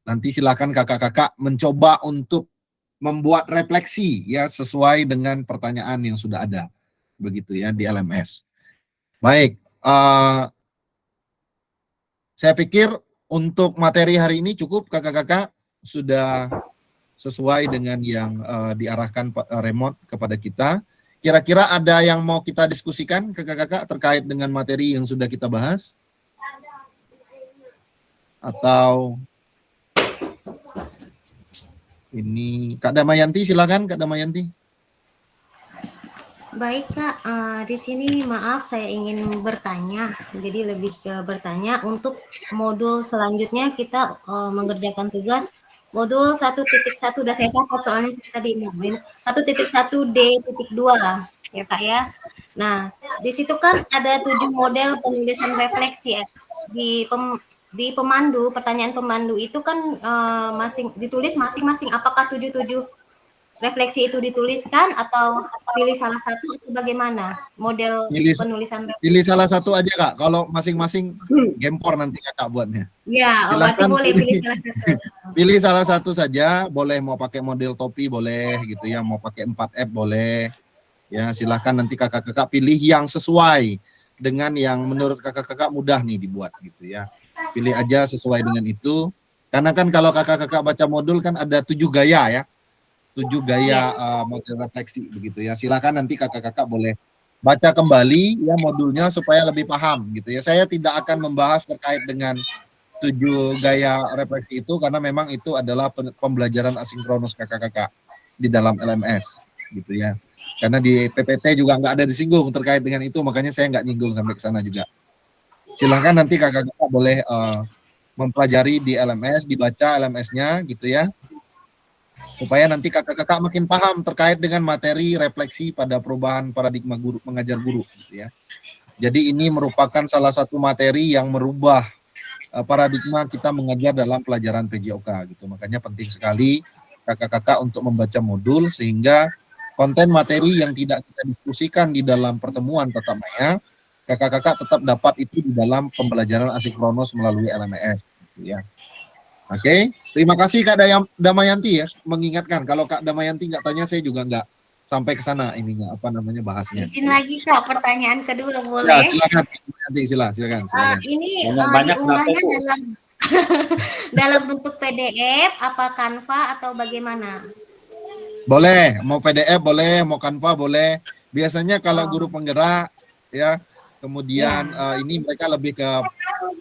nanti silakan kakak-kakak mencoba untuk membuat refleksi ya sesuai dengan pertanyaan yang sudah ada begitu ya di LMS. Baik, saya pikir untuk materi hari ini cukup kakak-kakak, sudah sesuai dengan yang diarahkan remote kepada kita. Kira-kira ada yang mau kita diskusikan kakak-kakak terkait dengan materi yang sudah kita bahas? Atau ini Kak Damayanti, silakan Kak Damayanti. Baik Kak, di sini maaf saya ingin bertanya, jadi lebih ke bertanya untuk modul selanjutnya kita mengerjakan tugas modul 1.1 udah saya catat soalnya saya tadi ngomongin 1.1D.2 ya Kak ya. Nah, di situ kan ada 7 model penulisan refleksi ya. di pemandu, pertanyaan pemandu itu kan ditulis masing-masing, apakah 77 refleksi itu dituliskan atau pilih salah satu atau bagaimana model penulisan refleksi? Pilih salah satu aja Kak. Kalau masing-masing gempor nanti Kakak buatnya. Ya, berarti Silakan boleh pilih salah satu. Pilih salah satu saja, boleh mau pakai model topi boleh gitu ya, mau pakai 4F boleh. Ya, silakan nanti kakak-kakak pilih yang sesuai dengan yang menurut kakak-kakak mudah nih dibuat gitu ya. Pilih aja sesuai dengan itu. Karena kan kalau kakak-kakak baca modul kan ada 7 gaya ya. 7 gaya model refleksi begitu ya. Silakan nanti kakak-kakak boleh baca kembali ya modulnya supaya lebih paham gitu ya. Saya tidak akan membahas terkait dengan 7 gaya refleksi itu karena memang itu adalah pembelajaran asinkronus kakak-kakak di dalam LMS gitu ya. Karena di PPT juga nggak ada disinggung terkait dengan itu, makanya saya nggak nyinggung sampai ke sana juga. Silahkan nanti kakak-kakak boleh mempelajari di LMS, dibaca LMS-nya gitu ya, supaya nanti kakak-kakak makin paham terkait dengan materi refleksi pada perubahan paradigma guru mengajar guru gitu ya. Jadi ini merupakan salah satu materi yang merubah paradigma kita mengajar dalam pelajaran PJOK gitu. Makanya penting sekali kakak-kakak untuk membaca modul sehingga konten materi yang tidak kita diskusikan di dalam pertemuan tatap maya, kakak-kakak tetap dapat itu di dalam pembelajaran asinkronus melalui LMS gitu ya. Oke, terima kasih Kak Damayanti ya mengingatkan. Kalau Kak Damayanti nggak tanya, saya juga nggak sampai ke sana ininya apa namanya bahasnya. Izin lagi Kak, pertanyaan kedua boleh? Ya, silakan nanti silakan. Ini banyak diunggahnya dalam bentuk PDF, apa Canva atau bagaimana? Boleh, mau PDF boleh, mau Canva boleh. Biasanya kalau guru penggerak ya, kemudian ini mereka lebih ke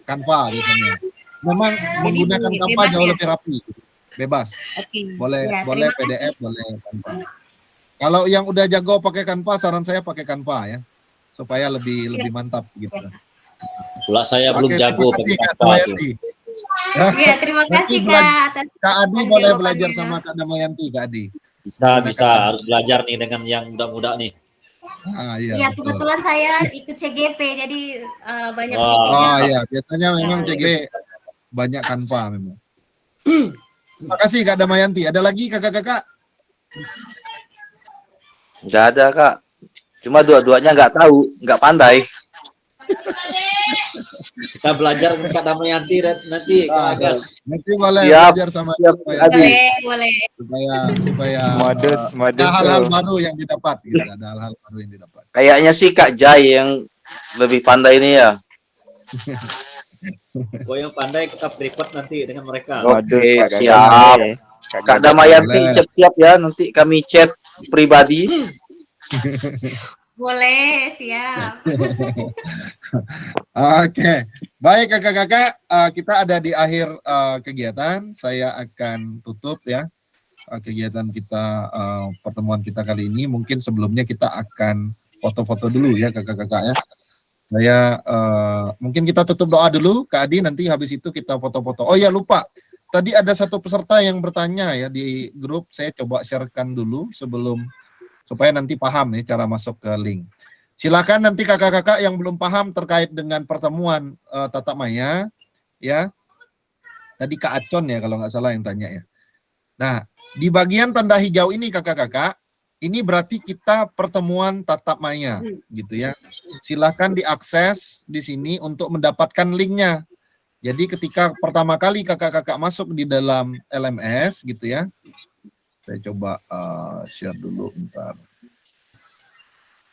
Canva biasanya. Memang menggunakan Canva jauh lebih rapi, bebas. Boleh Ya, boleh terima PDF, boleh Canva. Kalau yang udah jago pakai Canva, saran saya pakai Canva ya, supaya lebih mantap gitu. Pula saya belum Oke, jago terima kasih, pakai Kak Canva. Damayanti. Ya, terima kasih Kak atas Kak Adi boleh belajar sama Kak Damayanti, Kak Adi. Bisa harus belajar nih dengan yang muda-muda nih. Iya, kebetulan saya ikut CGP, jadi banyak Oh iya, biasanya memang CG banyak Canva memang. Terima kasih Kak Damayanti. Ada lagi kakak-kakak? Nggak ada Kak. Cuma dua-duanya nggak tahu, nggak pandai. Kita belajar dengan Kak Damayanti nanti Kak Agas. Nanti boleh Siap, belajar sama boleh. supaya modus ada hal-hal baru yang didapat gitu. Ada hal-hal baru yang didapat. Kayaknya sih Kak Jai yang lebih pandai ini ya. Yang pandai kita private nanti dengan mereka. Oke, siap. Kak Damayanti siap-siap ya, nanti kami chat pribadi. Boleh, siap. Oke, baik kakak-kakak, kita ada di akhir kegiatan. Saya akan tutup ya kegiatan kita, pertemuan kita kali ini. Mungkin sebelumnya kita akan foto-foto dulu ya kakak-kakak ya. Saya mungkin kita tutup doa dulu, Kak Adi, nanti habis itu kita foto-foto. Oh ya lupa, tadi ada satu peserta yang bertanya ya di grup. Saya coba sharekan dulu sebelum supaya nanti paham ya cara masuk ke link. Silakan nanti kakak-kakak yang belum paham terkait dengan pertemuan tatap maya ya. Tadi Kak Acon ya kalau nggak salah yang tanya ya. Nah, di bagian tanda hijau ini kakak-kakak, ini berarti kita pertemuan tatap maya gitu ya. Silakan diakses di sini untuk mendapatkan linknya. Jadi ketika pertama kali kakak-kakak masuk di dalam LMS gitu ya. Saya coba share dulu bentar.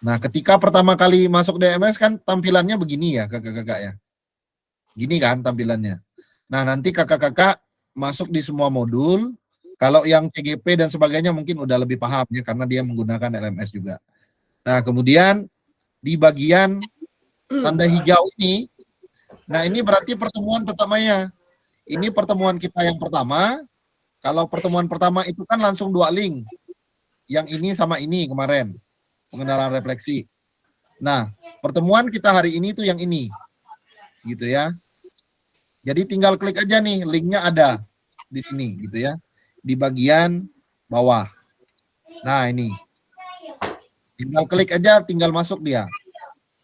Nah, ketika pertama kali masuk di LMS kan tampilannya begini ya kakak-kakak ya. Gini kan tampilannya. Nah, nanti kakak-kakak masuk di semua modul. Kalau yang CGP dan sebagainya mungkin udah lebih paham ya karena dia menggunakan LMS juga. Nah, kemudian di bagian tanda hijau ini, nah ini berarti pertemuan tatap maya. Ini pertemuan kita yang pertama. Kalau pertemuan pertama itu kan langsung 2 link. Yang ini sama ini kemarin. Pengenalan refleksi. Nah, pertemuan kita hari ini tuh yang ini. Gitu ya. Jadi tinggal klik aja nih, linknya ada di sini gitu ya. Di bagian bawah. Nah, ini. Tinggal klik aja, tinggal masuk dia.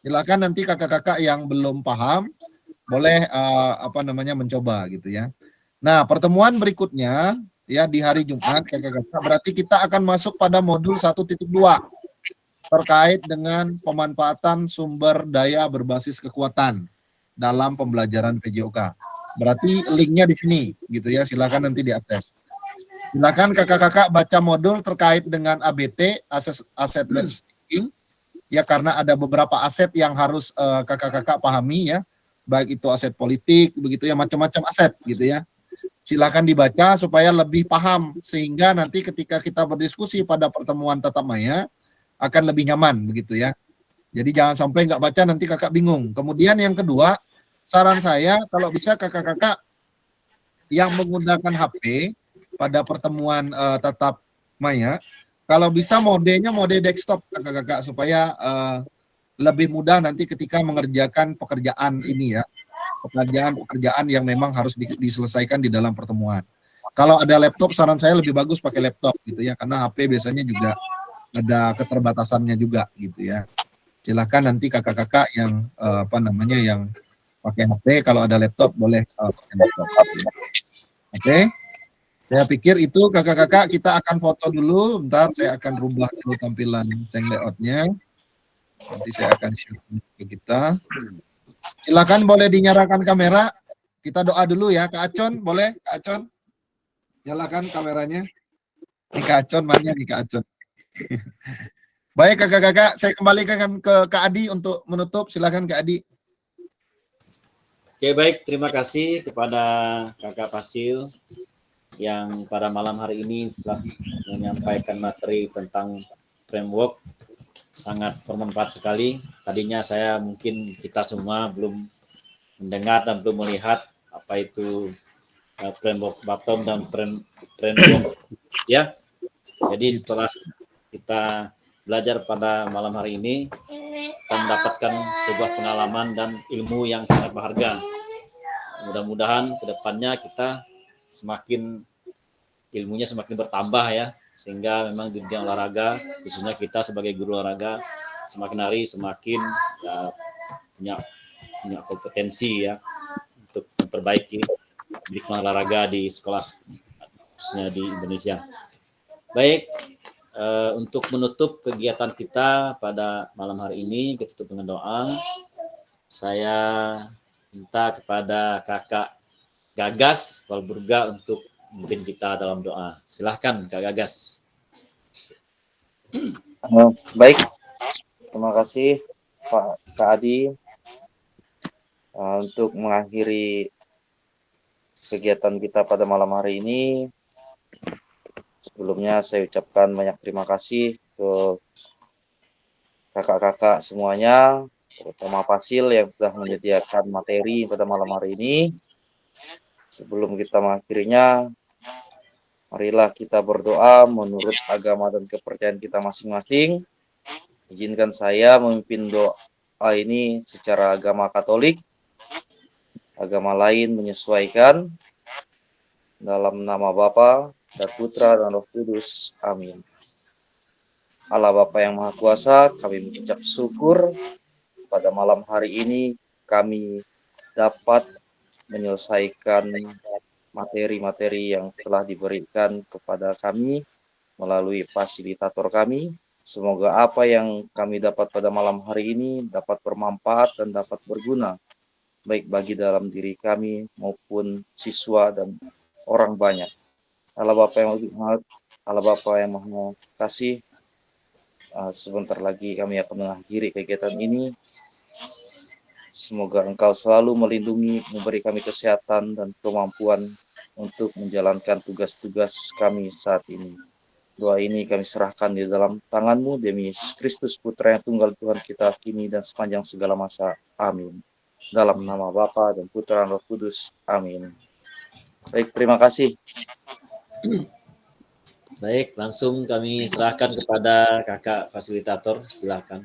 Silakan nanti kakak-kakak yang belum paham boleh mencoba gitu ya. Nah, pertemuan berikutnya ya di hari Jumat kakak-kakak, berarti kita akan masuk pada modul 1.2 terkait dengan pemanfaatan sumber daya berbasis kekuatan dalam pembelajaran PJOK. Berarti linknya di sini gitu ya, silakan nanti diakses. Silakan kakak-kakak baca modul terkait dengan ABT, Asset Based Thinking, ya karena ada beberapa aset yang harus kakak-kakak pahami ya, baik itu aset politik, begitu ya, macam-macam aset gitu ya. Silakan dibaca supaya lebih paham, sehingga nanti ketika kita berdiskusi pada pertemuan tatap maya akan lebih nyaman begitu ya. Jadi jangan sampai nggak baca nanti kakak bingung. Kemudian yang kedua, saran saya kalau bisa kakak-kakak yang menggunakan HP pada pertemuan tatap maya, kalau bisa modenya mode desktop kakak-kakak supaya lebih mudah nanti ketika mengerjakan pekerjaan ini ya, pekerjaan yang memang harus diselesaikan di dalam pertemuan. Kalau ada laptop, saran saya lebih bagus pakai laptop gitu ya, karena HP biasanya juga ada keterbatasannya juga gitu ya. Silakan nanti kakak-kakak yang yang pakai HP, kalau ada laptop boleh pakai laptop. Oke, saya pikir itu kakak-kakak, kita akan foto dulu. Bentar, saya akan rubah dulu tampilan ceng layoutnya. Nanti saya akan share ke kita. Silakan boleh dinyalakan kamera. Kita doa dulu ya, Kak Acon, boleh Kak Acon? Nyalakan kameranya. Ini Kak Acon, mana nih Kak Acon? Baik kakak-kakak, saya kembalikan ke Kak Adi untuk menutup. Silakan Kak Adi. Oke, baik, terima kasih kepada Kakak Fasil yang pada malam hari ini setelah menyampaikan materi tentang framework sangat bermanfaat sekali. Tadinya saya mungkin kita semua belum mendengar dan belum melihat apa itu framework bottom dan framework ya. Jadi setelah kita belajar pada malam hari ini, kita mendapatkan sebuah pengalaman dan ilmu yang sangat berharga. Mudah-mudahan ke depannya kita semakin ilmunya semakin bertambah ya, sehingga memang di dunia olahraga, khususnya kita sebagai guru olahraga, semakin hari semakin punya kompetensi ya untuk memperbaiki pendidikan olahraga di sekolah, khususnya di Indonesia. Baik, untuk menutup kegiatan kita pada malam hari ini, kita tutup dengan doa. Saya minta kepada Kakak Gagas Walburga untuk memimpin kita dalam doa. Silahkan Kak Gagas. Baik, terima kasih Pak Kak Adi untuk mengakhiri kegiatan kita pada malam hari ini. Sebelumnya saya ucapkan banyak terima kasih ke kakak-kakak semuanya, terutama Fasil yang telah menyediakan materi pada malam hari ini. Sebelum kita mengakhirinya, marilah kita berdoa menurut agama dan kepercayaan kita masing-masing. Izinkan saya memimpin doa ini secara agama Katolik. Agama lain menyesuaikan. Dalam nama Bapa dan Putra dan Roh Kudus. Amin. Allah Bapa yang Maha Kuasa, kami mengucap syukur pada malam hari ini kami dapat menyelesaikan materi-materi yang telah diberikan kepada kami melalui fasilitator kami. Semoga apa yang kami dapat pada malam hari ini dapat bermanfaat dan dapat berguna, baik bagi dalam diri kami maupun siswa dan orang banyak. Allah Bapa yang Maha Kasih, sebentar lagi kami akan mengakhiri kegiatan ini. Semoga Engkau selalu melindungi, memberi kami kesehatan dan kemampuan untuk menjalankan tugas-tugas kami saat ini. Doa ini kami serahkan di dalam tangan-Mu demi Yesus Kristus, Putra yang tunggal Tuhan kita kini dan sepanjang segala masa. Amin. Dalam nama Bapa dan Putra dan Roh Kudus. Amin. Baik, terima kasih. Baik, langsung kami serahkan kepada kakak fasilitator. Silakan.